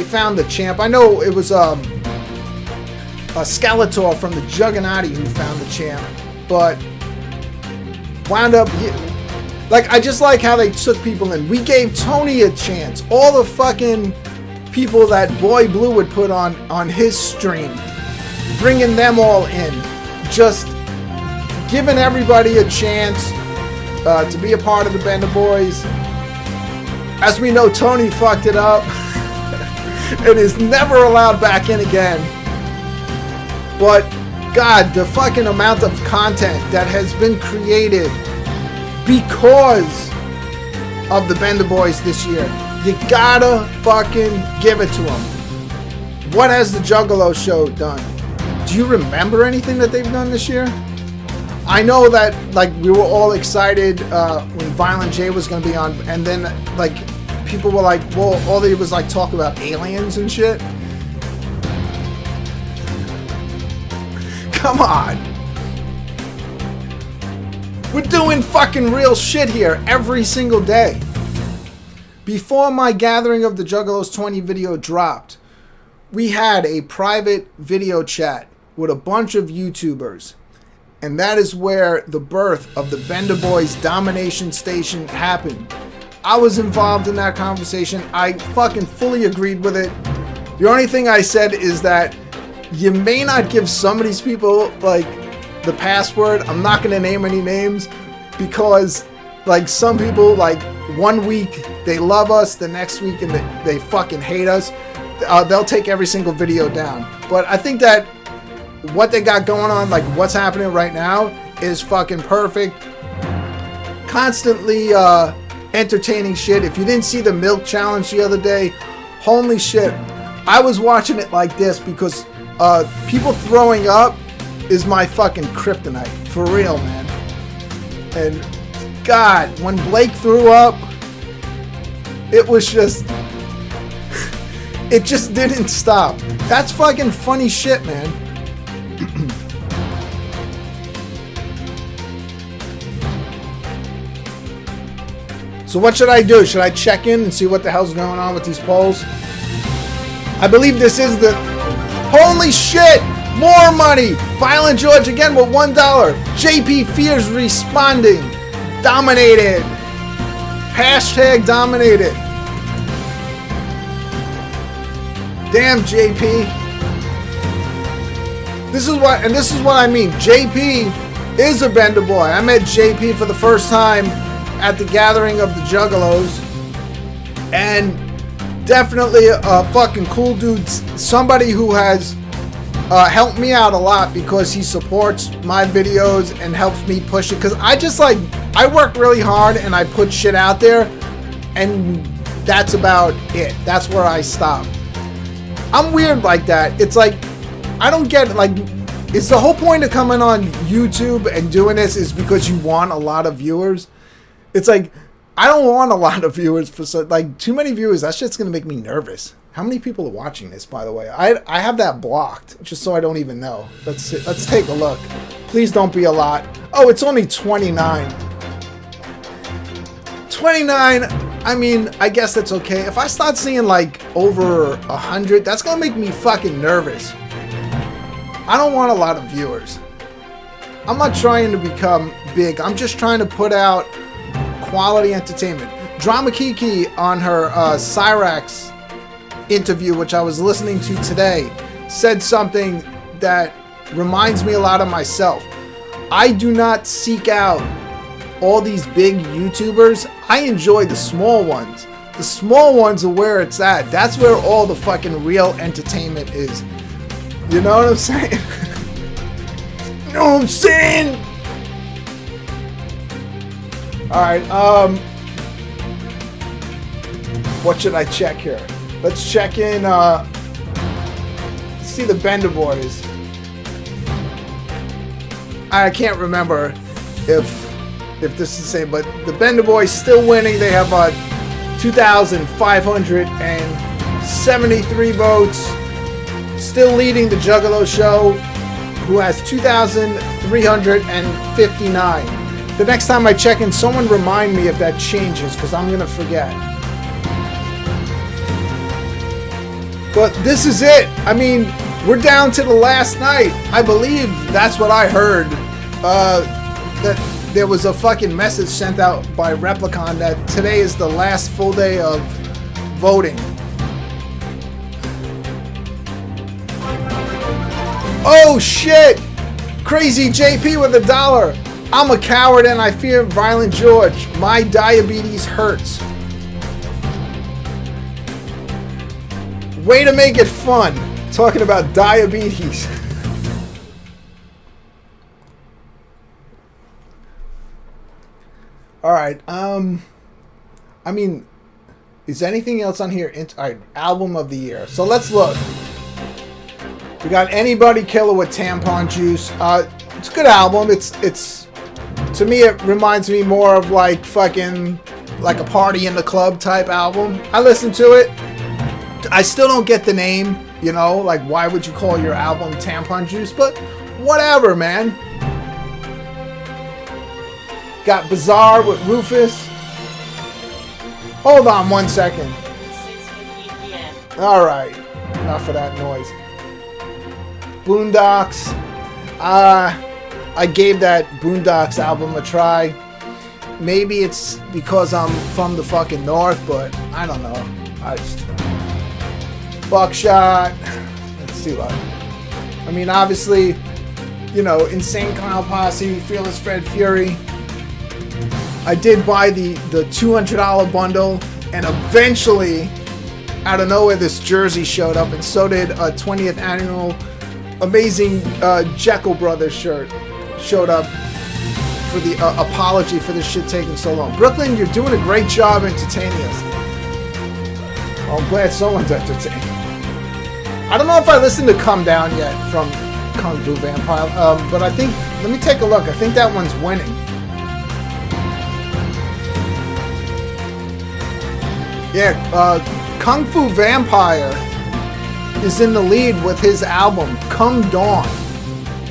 Speaker 1: found the champ. I know it was a Skeletor from the Juggernaut who found the champ, but wound up, like, I just like how they took people in. We gave Tony a chance. All the fucking people that Boy Blue would put on his stream, bringing them all in, just giving everybody a chance to be a part of the Bender Boys. As we know, Tony fucked it up and is never allowed back in again. But God, the fucking amount of content that has been created because of the Bender Boys this year, you gotta fucking give it to them. What has the Juggalo show done? Do you remember anything that they've done this year? I know that, like, we were all excited when Violent J was gonna be on, and then, like, people were like, well, all they was like talk about aliens and shit. Come on. We're doing fucking real shit here every single day. Before my Gathering of the Juggalos 20 video dropped, we had a private video chat with a bunch of YouTubers. And that is where the birth of the Bender Boys Domination Station happened. I was involved in that conversation. I fucking fully agreed with it. The only thing I said is that you may not give some of these people, like, the password. I'm not going to name any names because, like, some people, like, 1 week they love us, the next week and they fucking hate us. They'll take every single video down. But I think that what they got going on, like what's happening right now, is fucking perfect. Constantly entertaining shit. If you didn't see the milk challenge the other day, holy shit. I was watching it like this because people throwing up is my fucking kryptonite. For real, man. And God, when Blake threw up, it was just... it just didn't stop. That's fucking funny shit, man. So what should I do? Should I check in and see what the hell's going on with these polls? I believe this is the... Holy shit! More money! Violent George again with $1. JP Fears responding. Dominated. Hashtag dominated. Damn, JP. This is what I mean. JP is a Bender boy. I met JP for the first time at the Gathering of the Juggalos, and definitely a fucking cool dude. Somebody who has helped me out a lot because he supports my videos and helps me push it. Because I work really hard and I put shit out there, and that's about it. That's where I stop. I'm weird like that. It's like, I don't get it. Like, it's the whole point of coming on YouTube and doing this is because you want a lot of viewers. It's like, I don't want a lot of viewers for too many viewers. That shit's gonna make me nervous. How many people are watching this, by the way? I have that blocked just so I don't even know. Let's take a look. Please don't be a lot. Oh, it's only 29. 29. I mean, I guess that's okay. If I start seeing like over 100, that's gonna make me fucking nervous. I don't want a lot of viewers. I'm not trying to become big. I'm just trying to put out quality entertainment. Drama Kiki on her Cyrax interview, which I was listening to today, said something that reminds me a lot of myself. I do not seek out all these big YouTubers. I enjoy the small ones. The small ones are where it's at. That's where all the fucking real entertainment is. You know what I'm saying? You know what I'm saying? Alright, what should I check here? Let's check in, see the Bender Boys. I can't remember if this is the same, but the Bender Boys still winning. They have 2,573 votes. Still leading the Juggalo Show, who has 2,359. The next time I check in, someone remind me if that changes, because I'm going to forget. But this is it. I mean, we're down to the last night. I believe that's what I heard. That there was a fucking message sent out by Replicon that today is the last full day of voting. Oh shit! Crazy JP with $1. I'm a coward and I fear Violent George. My diabetes hurts. Way to make it fun. Talking about diabetes. Alright, I mean, is anything else on here? Alright, album of the year. So let's look. We got Anybody Killer with Tampon Juice. It's a good album. It's to me it reminds me more of like fucking like a party in the club type album. I listened to it. I still don't get the name, you know, like why would you call your album Tampon Juice? But whatever, man. Got Bizarre with Rufus. Hold on 1 second.
Speaker 2: 6:50 p.m.
Speaker 1: Alright. Enough of that noise. Boondocks. I gave that Boondocks album a try. Maybe it's because I'm from the fucking north, but I don't know. Buckshot. Let's see what. I mean, obviously, you know, Insane Clown Posse, Fearless Fred Fury. I did buy the $200 bundle, and eventually, out of nowhere, this jersey showed up, and so did a 20th annual amazing Jekyll Brothers shirt showed up for the apology for this shit taking so long. Brooklyn, you're doing a great job entertaining us. Well, I'm glad someone's entertained. I don't know if I listened to Come Down yet from Kung Fu Vampire, but I think, let me take a look. I think that one's winning. Yeah, Kung Fu Vampire is in the lead with his album, Come Dawn.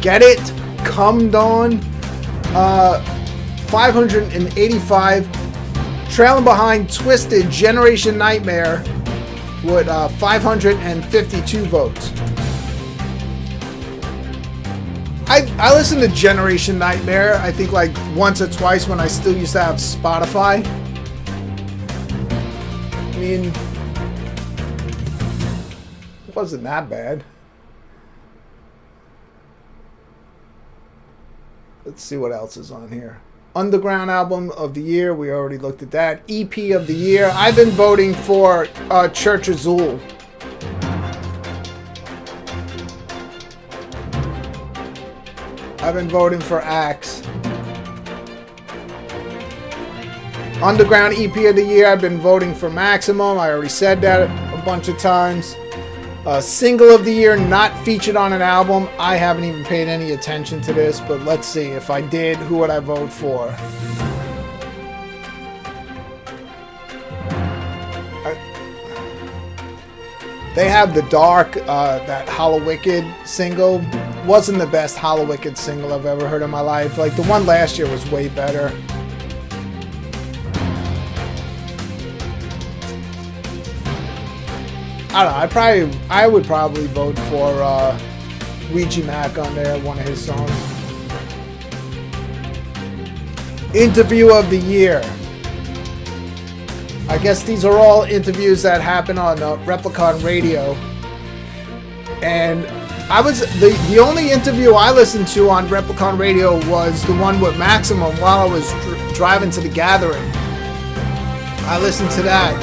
Speaker 1: Get it? Come Dawn. 585. Trailing behind Twisted Generation Nightmare with 552 votes. I listened to Generation Nightmare, I think like once or twice when I still used to have Spotify. I mean, it wasn't that bad. Let's see what else is on here. Underground Album of the Year, we already looked at that. EP of the Year, I've been voting for Church Azul. I've been voting for Axe. Underground EP of the Year, I've been voting for Maximum. I already said that a bunch of times. Single of the Year, not featured on an album. I haven't even paid any attention to this, but let's see. If I did, who would I vote for? They have The Dark, that Hollow Wicked single. Wasn't the best Hollow Wicked single I've ever heard in my life. Like, the one last year was way better. I don't know, I would probably vote for Ouija Mac on there, one of his songs. Interview of the Year. I guess these are all interviews that happen on Replicon Radio. And I was the only interview I listened to on Replicon Radio was the one with Maximum while I was driving to the gathering. I listened to that.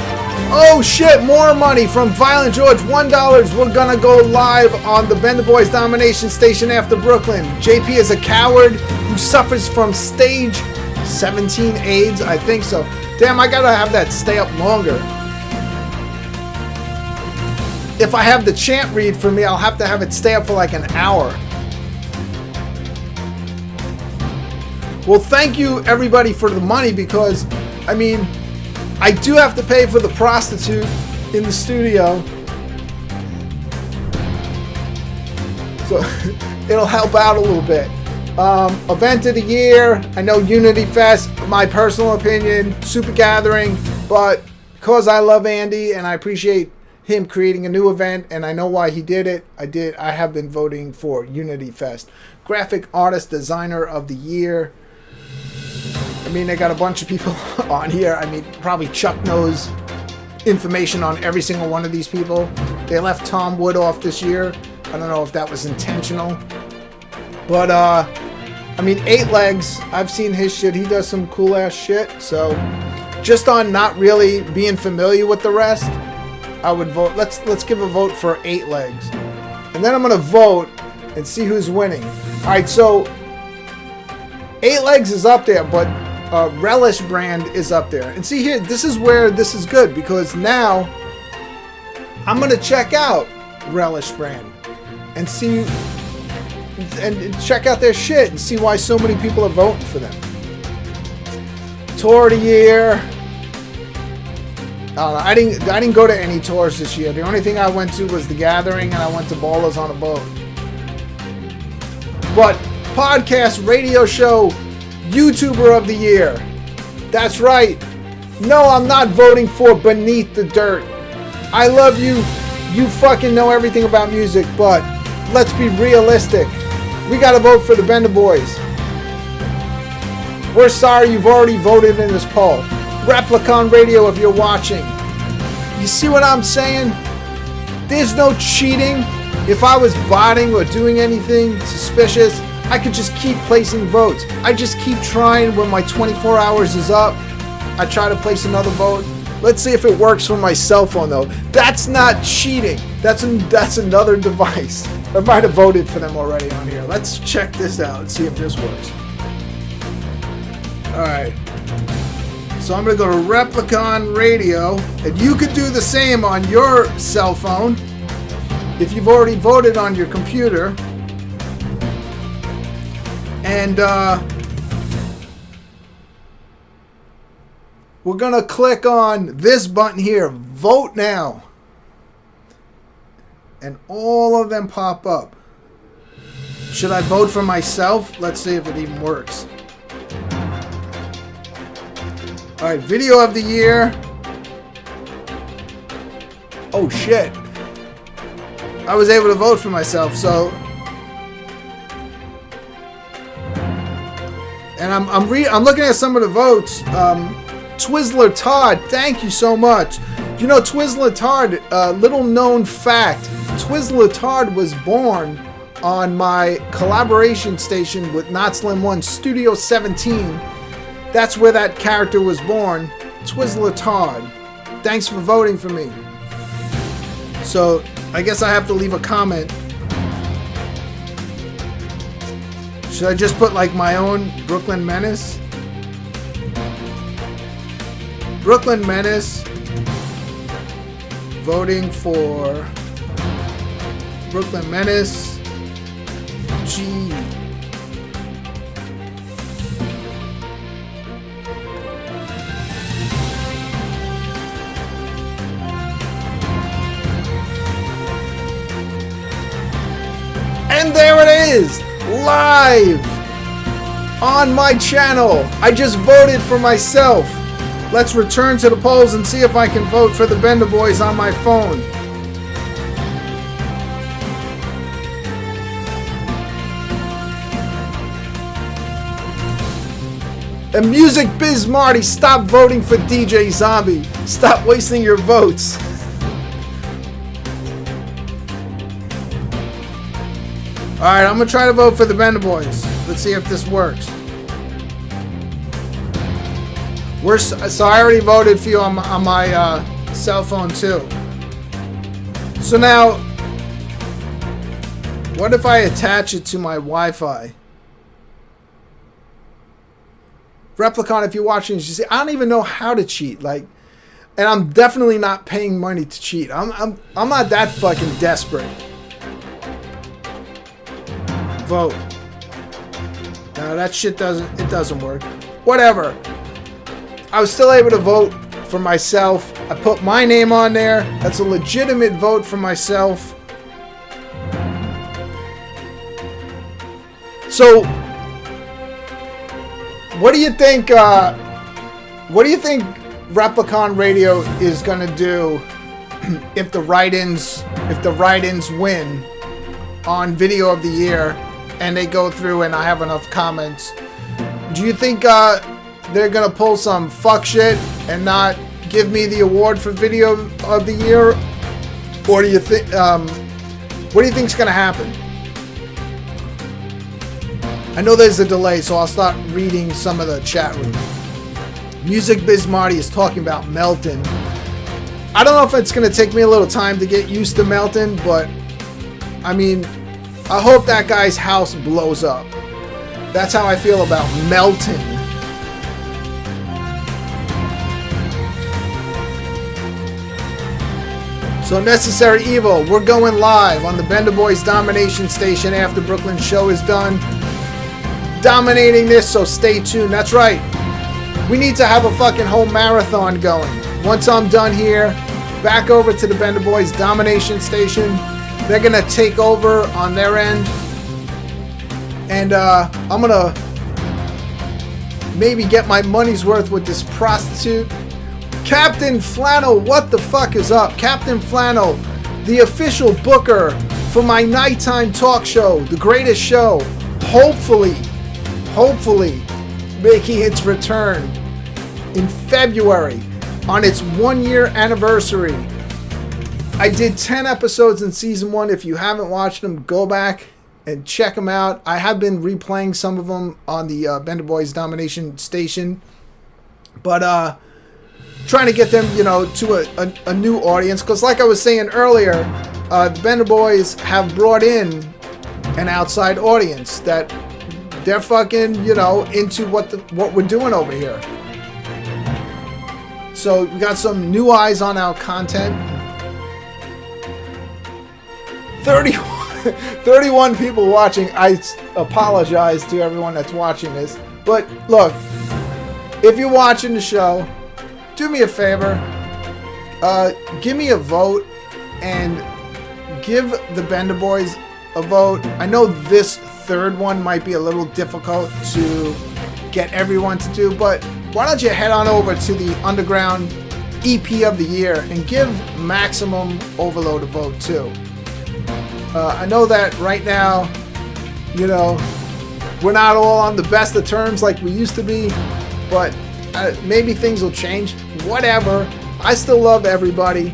Speaker 1: Oh shit, more money from Violent George, $1. We're gonna go live on the Bender Boys Domination Station after Brooklyn. JP is a coward who suffers from stage 17 AIDS, I think so. Damn, I gotta have that stay up longer. If I have the chant read for me, I'll have to have it stay up for like an hour. Well, thank you everybody for the money, because I mean, I do have to pay for the prostitute in the studio, so it'll help out a little bit. Event of the year, I know Unity Fest, my personal opinion, super gathering, but because I love Andy and I appreciate him creating a new event and I know why he did it, I have been voting for Unity Fest. Graphic artist designer of the year, I mean, they got a bunch of people on here. I mean, probably Chuck knows information on every single one of these people. They left Tom Wood off this year. I don't know if that was intentional. But, I mean, 8 Legs, I've seen his shit. He does some cool ass shit. So, just on not really being familiar with the rest, I would vote. Let's give a vote for 8 Legs. And then I'm going to vote and see who's winning. Alright, so 8 Legs is up there, but Relish brand is up there. And see here, this is where this is good, because now I'm going to check out Relish brand and see and check out their shit and see why so many people are voting for them. Tour of the year. I didn't go to any tours this year. The only thing I went to was The Gathering, and I went to Ballers on a Boat. But podcast, radio show, YouTuber of the year. That's right. No, I'm not voting for Beneath the Dirt. I love you. You fucking know everything about music, but let's be realistic. We gotta vote for the Bender Boys. We're sorry you've already voted in this poll. Replicon Radio, if you're watching. You see what I'm saying? There's no cheating. If I was botting or doing anything suspicious, I could just keep placing votes. I just keep trying. When my 24 hours is up, I try to place another vote. Let's see if it works from my cell phone, though. That's not cheating. That's another device. I might have voted for them already on here. Let's check this out and see if this works. Alright. So I'm going to go to Replicon Radio. And you could do the same on your cell phone if you've already voted on your computer. And we're going to click on this button here, Vote Now. And all of them pop up. Should I vote for myself? Let's see if it even works. Alright, Video of the Year. Oh shit. I was able to vote for myself, so... And I'm looking at some of the votes. Twizzler Todd, thank you so much. You know, Twizzler Todd, little known fact, Twizzler Todd was born on my collaboration station with Not Slim One, Studio 17. That's where that character was born. Twizzler Todd, thanks for voting for me. So, I guess I have to leave a comment. Should I just put like my own BklynMenace? BklynMenace voting for BklynMenace G. And there it is! Live on my channel. I just voted for myself. Let's return to the polls and see if I can vote for the Bender Boys on my phone. And Music Biz Marty, stop voting for DJ Zombie. Stop wasting your votes. Alright, I'm gonna try to vote for the Bender Boys. Let's see if this works. So I already voted for you on my cell phone too. So now, what if I attach it to my Wi-Fi? Replicon, if you're watching, you see, I don't even know how to cheat. Like, and I'm definitely not paying money to cheat. I'm not that fucking desperate. Vote. No, that shit doesn't work. Whatever. I was still able to vote for myself. I put my name on there. That's a legitimate vote for myself. So, what do you think? What do you think Replicon Radio is gonna do if the write-ins win on Video of the Year and they go through and I have enough comments? Do you think they're gonna pull some fuck shit and not give me the award for Video of the Year, or do you think? What do you think's gonna happen? I know there's a delay, so I'll start reading some of the chat room. Music Biz Marty is talking about Melton. I don't know if it's gonna take me a little time to get used to Melton, but I mean, I hope that guy's house blows up. That's how I feel about Melton. So Necessary Evil, we're going live on the Bender Boys Domination Station after Brooklyn's show is done. Dominating this, so stay tuned. That's right. We need to have a fucking whole marathon going. Once I'm done here, back over to the Bender Boys Domination Station. They're gonna take over on their end. And I'm gonna maybe get my money's worth with this prostitute. Captain Flannel, what the fuck is up? Captain Flannel, the official booker for my nighttime talk show, The Greatest Show. Hopefully making its return in February on its 1-year anniversary. I did 10 episodes in season 1. If you haven't watched them, go back and check them out. I have been replaying some of them on the Bender Boys Domination Station, but trying to get them, to a new audience, because like I was saying earlier, the Bender Boys have brought in an outside audience that they're fucking, into what we're doing over here. So we got some new eyes on our content. 31 people watching. I apologize to everyone that's watching this. But look, if you're watching the show, do me a favor. Give me a vote and give the Bender Boys a vote. I know this third one might be a little difficult to get everyone to do, but why don't you head on over to the Underground EP of the Year and give Maximum Overload a vote too. I know that right now, we're not all on the best of terms like we used to be, but maybe things will change. Whatever. I still love everybody.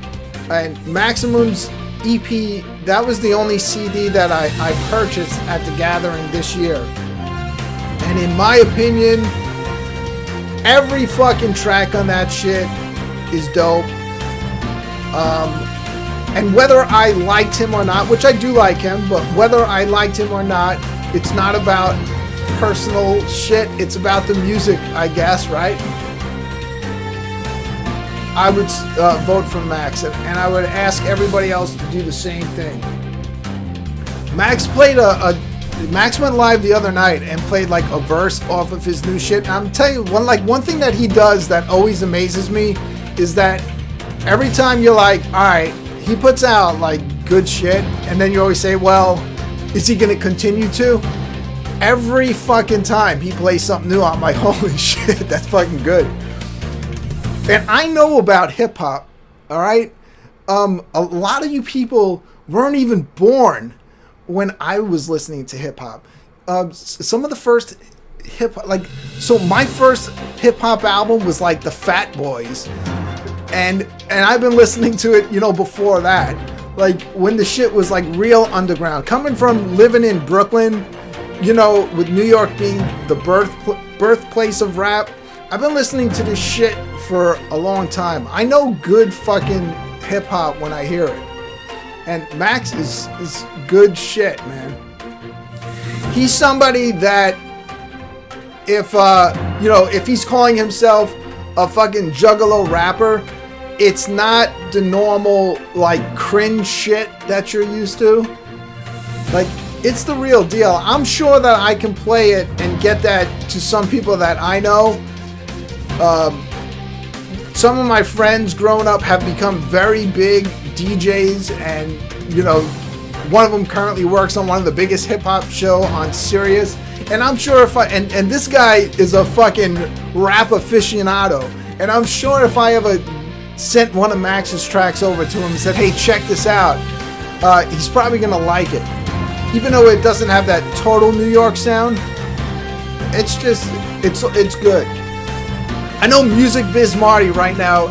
Speaker 1: And Maximum's EP, that was the only CD that I purchased at the gathering this year. And in my opinion, every fucking track on that shit is dope. And whether I liked him or not, which I do like him, but whether I liked him or not, it's not about personal shit. It's about the music, I guess, right? I would vote for Max, and I would ask everybody else to do the same thing. Max played Max went live the other night and played like a verse off of his new shit. And I'm telling you, one thing that he does that always amazes me is that every time you're like, all right, he puts out like good shit, and then you always say, well, is he gonna continue to? Every fucking time he plays something new, I'm like, holy shit, that's fucking good. And I know about hip hop, all right? A lot of you people weren't even born when I was listening to hip hop. Some of the first hip hop, so my first hip hop album was like the Fat Boys. And I've been listening to it, before that. Like when the shit was like real underground. Coming from living in Brooklyn, with New York being the birthplace of rap, I've been listening to this shit for a long time. I know good fucking hip hop when I hear it. And Max is good shit, man. He's somebody that if he's calling himself a fucking juggalo rapper, it's not the normal like cringe shit that you're used to. Like It's the real deal. I'm sure that I can play it and get that to some people that I know. Some of my friends growing up have become very big DJs, and you know, one of them currently works on one of the biggest hip-hop show on Sirius. And I'm sure if I and this guy is a fucking rap aficionado, and I'm sure if I ever sent one of Max's tracks over to him and said, hey, check this out, he's probably gonna like it. Even though it doesn't have that total New York sound, it's just, it's good. I know Music Biz Marty right now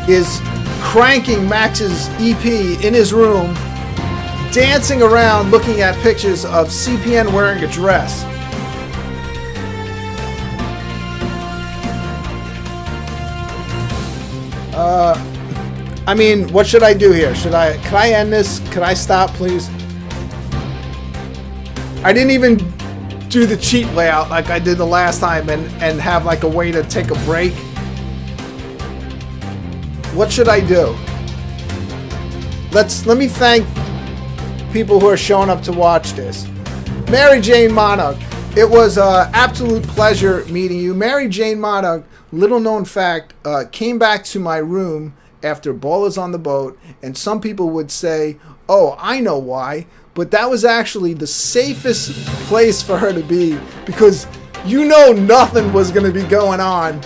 Speaker 1: is cranking Max's EP in his room, dancing around looking at pictures of CPN wearing a dress. I mean, what should I do here? Can I end this? Can I stop, please? I didn't even do the cheat layout like I did the last time and have like a way to take a break. What should I do? Let me thank people who are showing up to watch this. Mary Jane Monarch, it was an absolute pleasure meeting you. Mary Jane Monarch, little known fact, came back to my room after Ballers on the Boat, and some people would say, oh, I know why, but that was actually the safest place for her to be, because you know nothing was going to be going on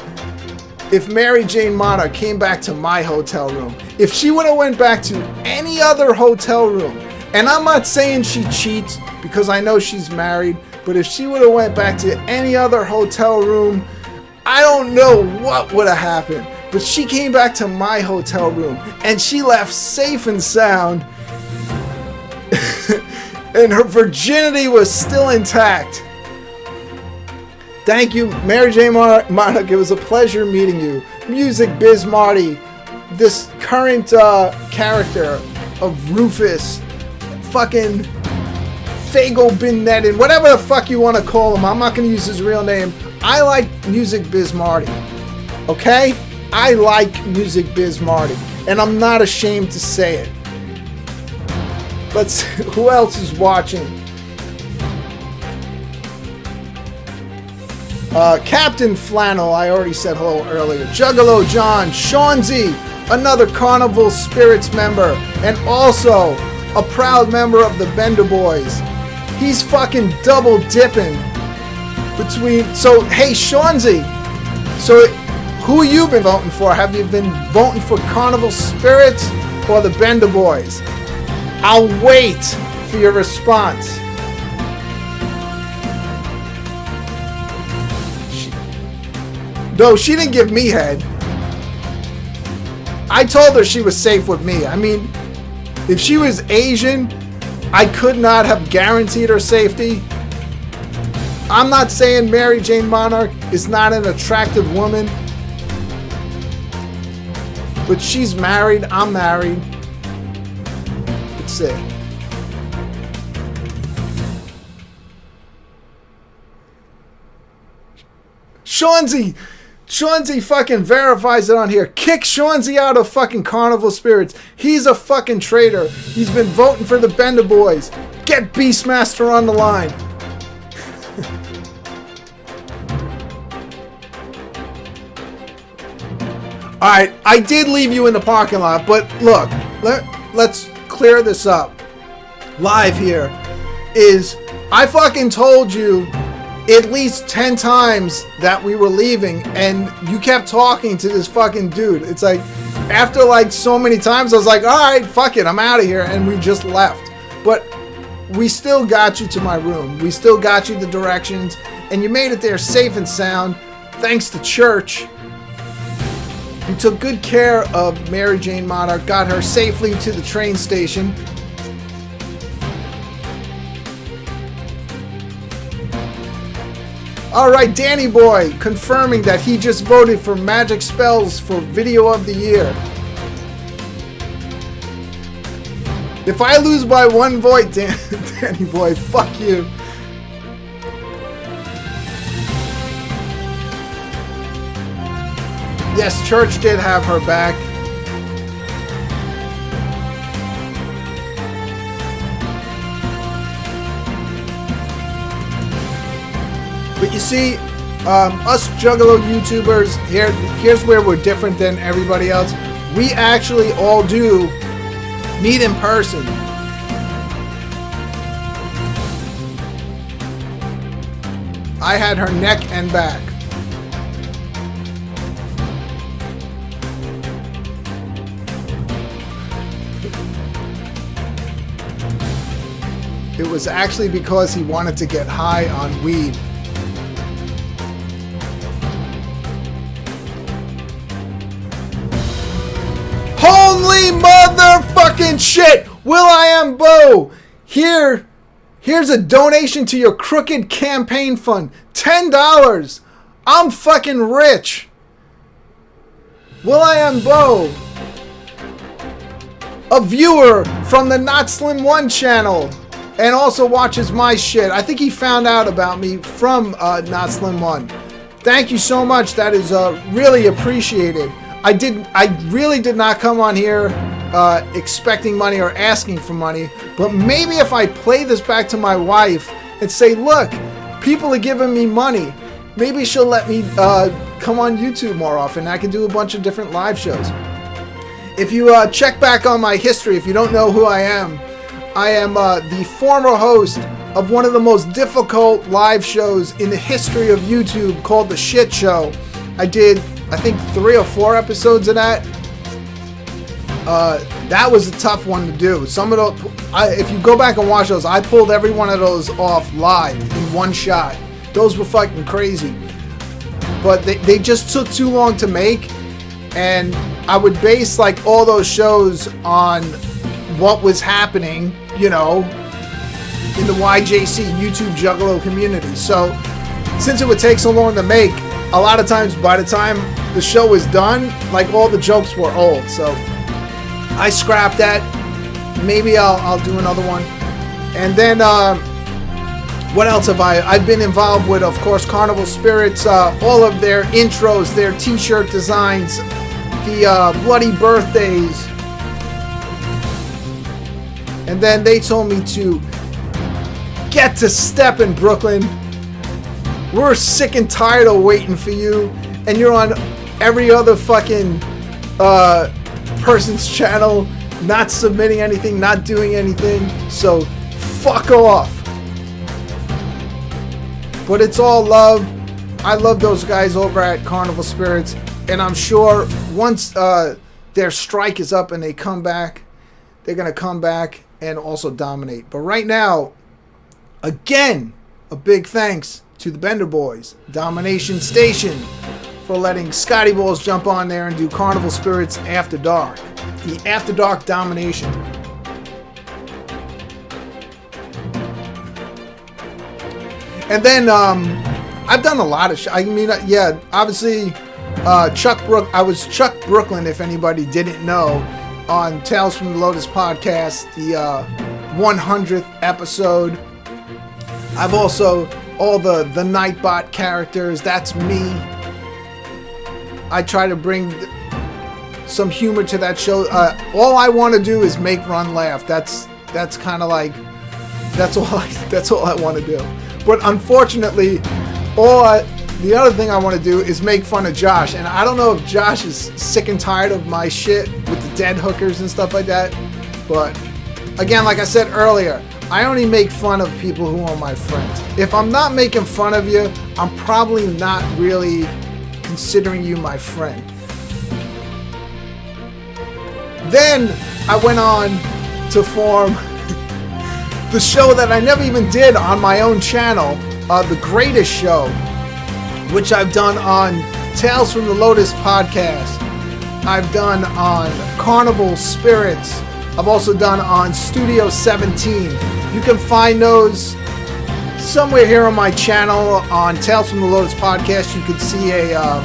Speaker 1: if Mary Jane Monarch came back to my hotel room. If she would have went back to any other hotel room, and I'm not saying she cheats because I know she's married, but if she would have went back to any other hotel room, I don't know what would have happened. But she came back to my hotel room and she left safe and sound. And her virginity was still intact. Thank you, Mary Jane Monarch. It was a pleasure meeting you. Music Biz Marty, this current character of Rufus, fucking Fago Bin Nedin, whatever the fuck you want to call him. I'm not going to use his real name. I like Music Biz Marty. Okay? I like Music Biz Marty. And I'm not ashamed to say it. Let's see, who else is watching? Captain Flannel, I already said hello earlier. Juggalo John, Sean Z, another Carnival Spirits member, and also a proud member of the Bender Boys. He's fucking double dipping between. So, hey, Sean Z, so who have you been voting for? Have you been voting for Carnival Spirits or the Bender Boys? I'll wait for your response. No, she didn't give me head. I told her she was safe with me. I mean, if she was Asian, I could not have guaranteed her safety. I'm not saying Mary Jane Monarch is not an attractive woman, but she's married, I'm married. Let's see. Shawnzy fucking verifies it on here. Kick Shawnzy out of fucking Carnival Spirits. He's a fucking traitor. He's been voting for the Bender Boys. Get Beastmaster on the line. Alright, I did leave you in the parking lot, but look, let's clear this up. Live here is, I fucking told you at least 10 times that we were leaving, and you kept talking to this fucking dude. It's like, after like so many times, I was like, alright, fuck it, I'm out of here, and we just left. But we still got you to my room. We still got you the directions, and you made it there safe and sound, thanks to church. You took good care of Mary Jane Monarch, got her safely to the train station. Alright, Danny Boy confirming that he just voted for Magic Spells for Video of the Year. If I lose by one vote, Danny Boy, fuck you. Yes, Church did have her back. But you see, us Juggalo YouTubers, here's where we're different than everybody else. We actually all do meet in person. I had her neck and back. It was actually because he wanted to get high on weed. Holy motherfucking shit! will.i.am Bo! Here's a donation to your crooked campaign fund. $10! I'm fucking rich! will.i.am Bo, a viewer from the Not Slim 1 channel, and also watches my shit. I think he found out about me from Not Slim 1. Thank you so much. That is really appreciated. I really did not come on here expecting money or asking for money, but maybe if I play this back to my wife and say, look, people are giving me money, maybe she'll let me come on YouTube more often. I can do a bunch of different live shows. If you check back on my history, if you don't know who I am the former host of one of the most difficult live shows in the history of YouTube called The Shit Show. I did, I think, 3 or 4 episodes of that. That was a tough one to do. Some of those, if you go back and watch those, I pulled every one of those off live in one shot. Those were fucking crazy. But they just took too long to make, and I would base like all those shows on what was happening, you know, in the YJC YouTube Juggalo community. So since it would take so long to make, a lot of times by the time the show was done, like all the jokes were old. So I scrapped that. Maybe I'll do another one. And then what else have I've been involved with? Of course, Carnival Spirits, all of their intros, their t-shirt designs, the bloody birthdays. And then they told me to get to steppin', Brooklyn. We're sick and tired of waiting for you, and you're on every other fucking person's channel, not submitting anything, not doing anything, so fuck off. But it's all love. I love those guys over at Carnival Spirits, and I'm sure once their strike is up and they come back, they're gonna come back and also dominate. But right now, again, a big thanks to the Bender Boys, Domination Station, for letting Scotty Balls jump on there and do Carnival Spirits After Dark. The After Dark Domination. And then I've done a lot of I mean, yeah, obviously I was Chuck Brooklyn, if anybody didn't know, on Tales from the Lotus podcast, the 100th episode. I've also all the Nightbot characters. That's me. I try to bring some humor to that show. All I want to do is make Run laugh. That's kind of like that's all I want to do. But unfortunately, the other thing I want to do is make fun of Josh. And I don't know if Josh is sick and tired of my shit with the dead hookers and stuff like that. But again, like I said earlier, I only make fun of people who are my friends. If I'm not making fun of you, I'm probably not really considering you my friend. Then I went on to form the show that I never even did on my own channel, The Greatest Show, which I've done on Tales from the Lotus podcast. I've done on Carnival Spirits. I've also done on Studio 17. You can find those somewhere here on my channel on Tales from the Lotus podcast. You can see a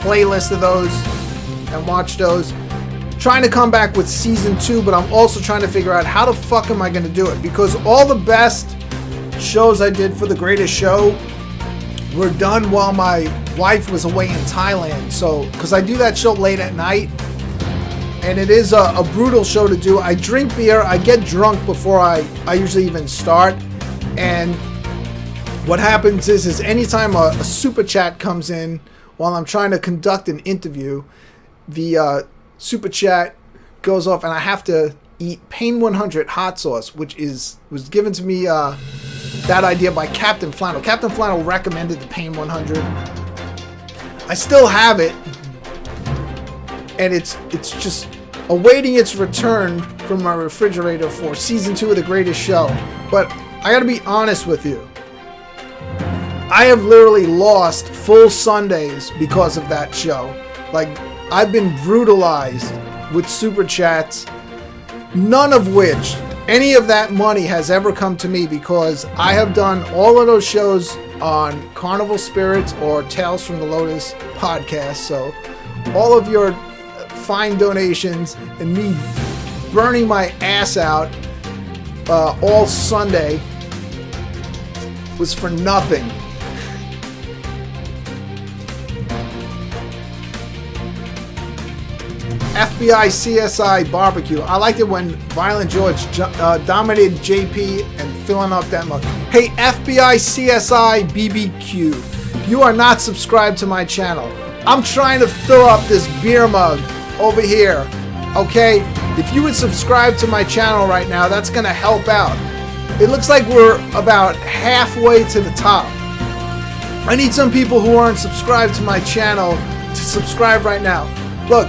Speaker 1: playlist of those and watch those. Trying to come back with season 2, but I'm also trying to figure out how the fuck am I going to do it, because all the best shows I did for The Greatest Show were done while my wife was away in Thailand. So, because I do that show late at night, and it is a brutal show to do. I drink beer, I get drunk before I usually even start, and What happens is anytime a super chat comes in while I'm trying to conduct an interview, the super chat goes off and I have to eat Pain 100 hot sauce, which was given to me that idea by Captain Flannel. Captain Flannel recommended the Pain 100. I still have it, and it's just awaiting its return from my refrigerator for season 2 of The Greatest Show. But I gotta be honest with you. I have literally lost full Sundays because of that show. Like, I've been brutalized with super chats, none of which any of that money has ever come to me, because I have done all of those shows on Carnival Spirits or Tales from the Lotus podcast. So all of your fine donations and me burning my ass out all Sunday was for nothing. FBI CSI barbecue. I liked it when Violent George dominated JP and filling up that mug. Hey, FBI CSI BBQ, you are not subscribed to my channel. I'm trying to fill up this beer mug over here. Okay, if you would subscribe to my channel right now, that's gonna help out. It looks like we're about halfway to the top. I need some people who aren't subscribed to my channel to subscribe right now. Look,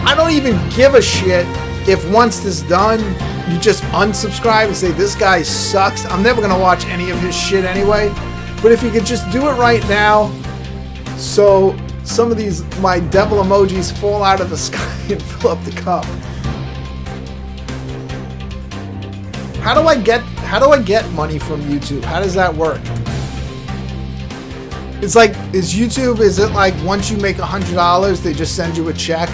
Speaker 1: I don't even give a shit if once this done, you just unsubscribe and say this guy sucks. I'm never gonna watch any of his shit anyway. But if you could just do it right now, so some of these my devil emojis fall out of the sky and fill up the cup. How do I get money from YouTube? How does that work? It's like, is it like once you make $100, they just send you a check?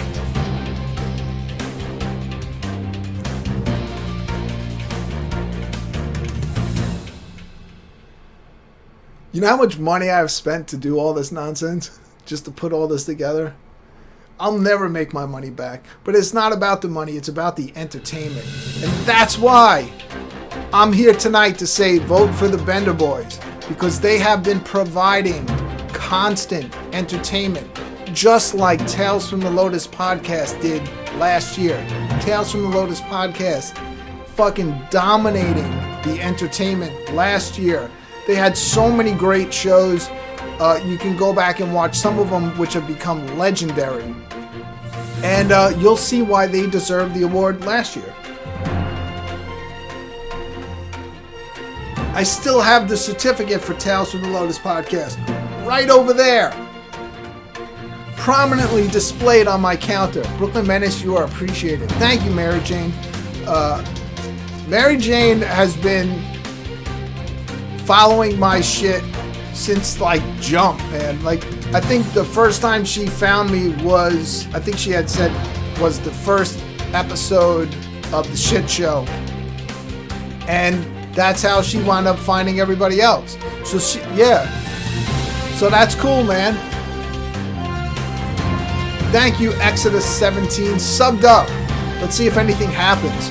Speaker 1: You know how much money I've spent to do all this nonsense? Just to put all this together? I'll never make my money back. But it's not about the money, it's about the entertainment. And that's why I'm here tonight to say vote for the Bender Boys. Because they have been providing constant entertainment. Just like Tales from the Lotus podcast did last year. Tales from the Lotus podcast fucking dominating the entertainment last year. They had so many great shows. You can go back and watch some of them, which have become legendary. And you'll see why they deserved the award last year. I still have the certificate for Tales from the Lotus podcast right over there, prominently displayed on my counter. BklynMenace, you are appreciated. Thank you, Mary Jane. Mary Jane has been following my shit since like jump, man. Like, I think the first time she found me was, I think she had said, was the first episode of the shit show. And that's how she wound up finding everybody else. So she, yeah. So that's cool, man. Thank you, Exodus 17. Subbed up. Let's see if anything happens.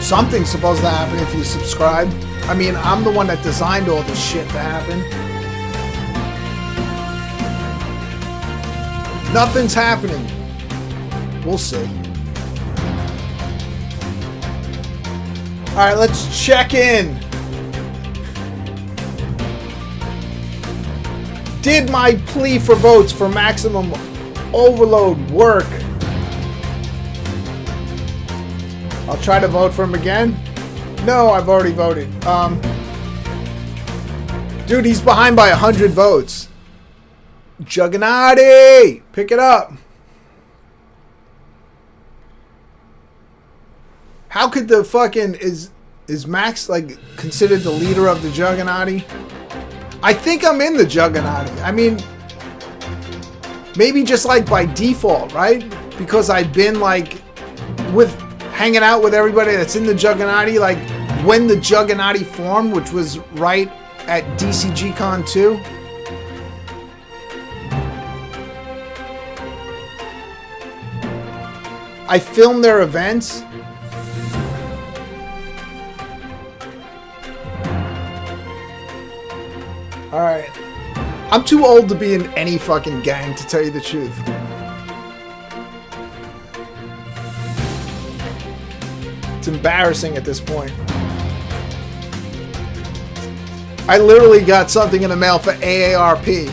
Speaker 1: Something's supposed to happen if you subscribe. I mean, I'm the one that designed all this shit to happen. Nothing's happening. We'll see. Alright, let's check in. Did my plea for votes for maximum overload work? I'll try to vote for him again. No, I've already voted. Dude, he's behind by 100 votes. Juggernauty! Pick it up. How could the fucking... Is Max, like, considered the leader of the Juggernauty? I think I'm in the Juggernauty. I mean... Maybe just, like, by default, right? Because I've been, like... hanging out with everybody that's in the Juggernauty, like, when the Juggernauty formed, which was right at DCGCon 2. I film their events. Alright. I'm too old to be in any fucking gang, to tell you the truth. It's embarrassing at this point. I literally got something in the mail for AARP.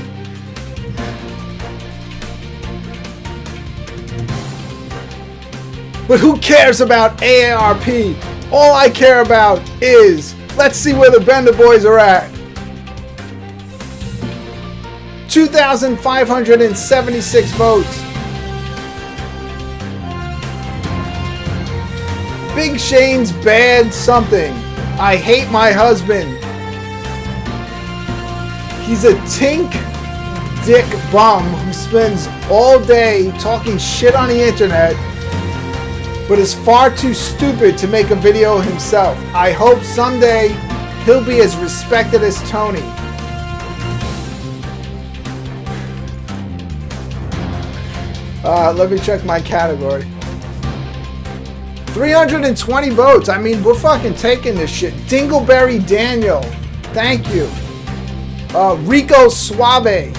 Speaker 1: But who cares about AARP? All I care about is, let's see where the Bender Boys are at. 2,576 votes. Big Shane's bad something. I hate my husband. He's a tink dick bum who spends all day talking shit on the internet, but is far too stupid to make a video himself. I hope someday he'll be as respected as Tony. Let me check my category. 320 votes. I mean, we're fucking taking this shit. Dingleberry Daniel. Thank you. Rico Suave.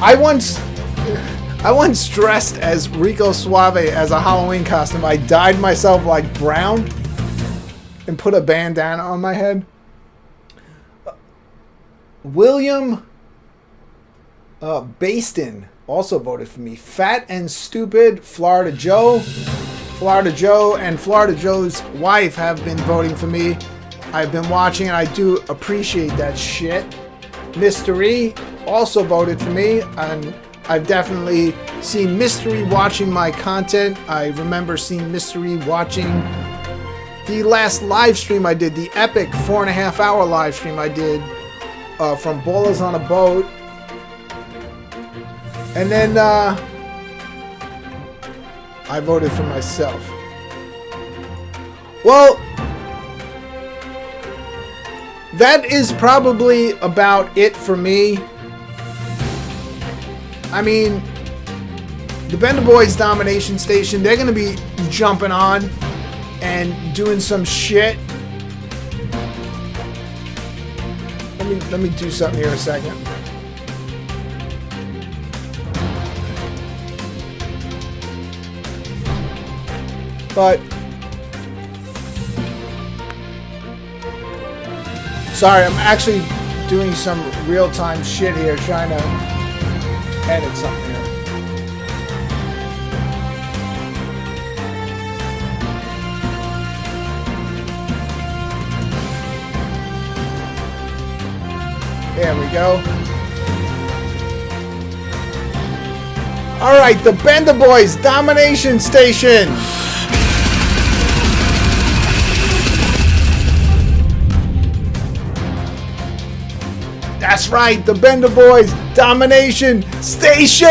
Speaker 1: I once dressed as Rico Suave as a Halloween costume. I dyed myself like brown and put a bandana on my head. William Baston also voted for me. Fat and Stupid, Florida Joe. Florida Joe and Florida Joe's wife have been voting for me. I've been watching and I do appreciate that shit. Mystery also voted for me, and I've definitely seen Mystery watching my content. I remember seeing Mystery watching the last live stream I did, the epic 4.5 hour live stream I did from Ballers on a Boat. And then I voted for myself. Well, that is probably about it for me. I mean, the Bender Boys Domination Station, they're going to be jumping on and doing some shit. Let me do something here a second. But sorry, I'm actually doing some real-time shit here, trying to edit something here. There we go. All right, the Bender Boys Domination Station. That's right, the Bender Boys Domination Station!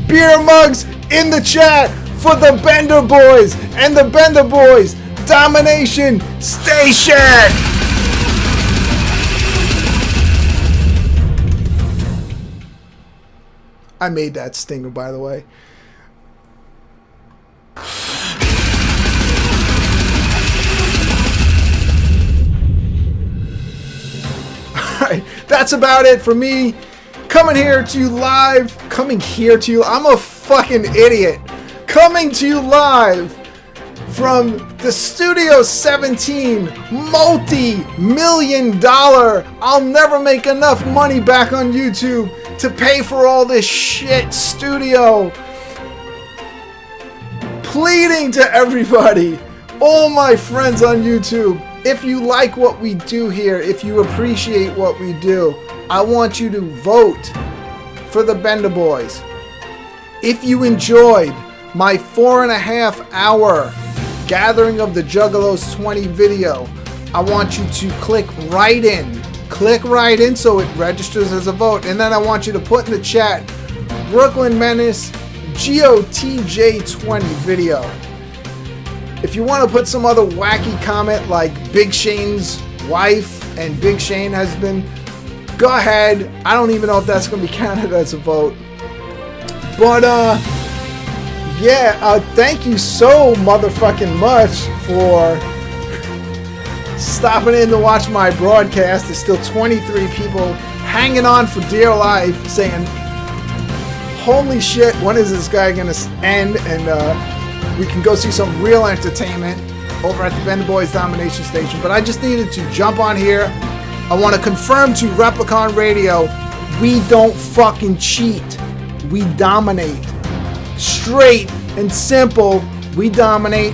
Speaker 1: Beer mugs in the chat for the Bender Boys and the Bender Boys Domination Station! I made that stinger, by the way. That's about it for me. Coming here to you live. I'm a fucking idiot. Coming to you live from the Studio 17 multi-million dollar. I'll never make enough money back on YouTube to pay for all this shit studio. Pleading to everybody, all my friends on YouTube, if you like what we do here, if you appreciate what we do, I want you to vote for the Bender Boys. If you enjoyed my 4.5 hour Gathering of the Juggalos 20 video, I want you to click right in. Click right in so it registers as a vote. And then I want you to put in the chat, BklynMenace GOTJ20 video. If you want to put some other wacky comment like Big Shane's wife and Big Shane has been go ahead. I don't even know if that's going to be counted as a vote. But, yeah, thank you so motherfucking much for stopping in to watch my broadcast. There's still 23 people hanging on for dear life saying, holy shit, when is this guy going to end? And we can go see some real entertainment over at the Bender Boys Domination Station. But I just needed to jump on here. I want to confirm to Replicon Radio, we don't fucking cheat. We dominate. Straight and simple, we dominate.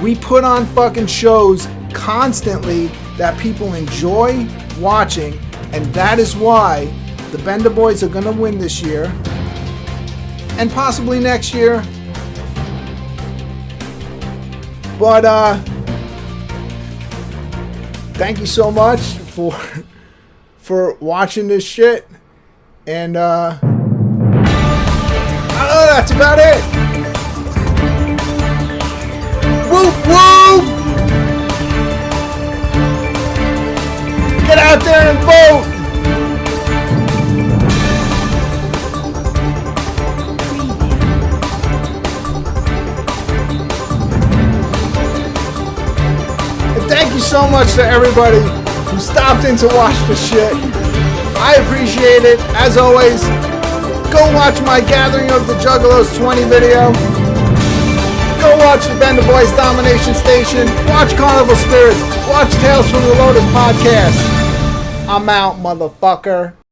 Speaker 1: We put on fucking shows constantly that people enjoy watching, and that is why the Bender Boys are gonna win this year and possibly next year. But thank you so much for watching this shit, and that's about it. Whoop whoop! Get out there and vote! And thank you so much to everybody who stopped in to watch the shit. I appreciate it. As always, go watch my Gathering of the Juggalos 20 video. Go watch the Bender Boys Domination Station. Watch Carnival Spirits. Watch Tales from the Lotus podcast. I'm out, motherfucker.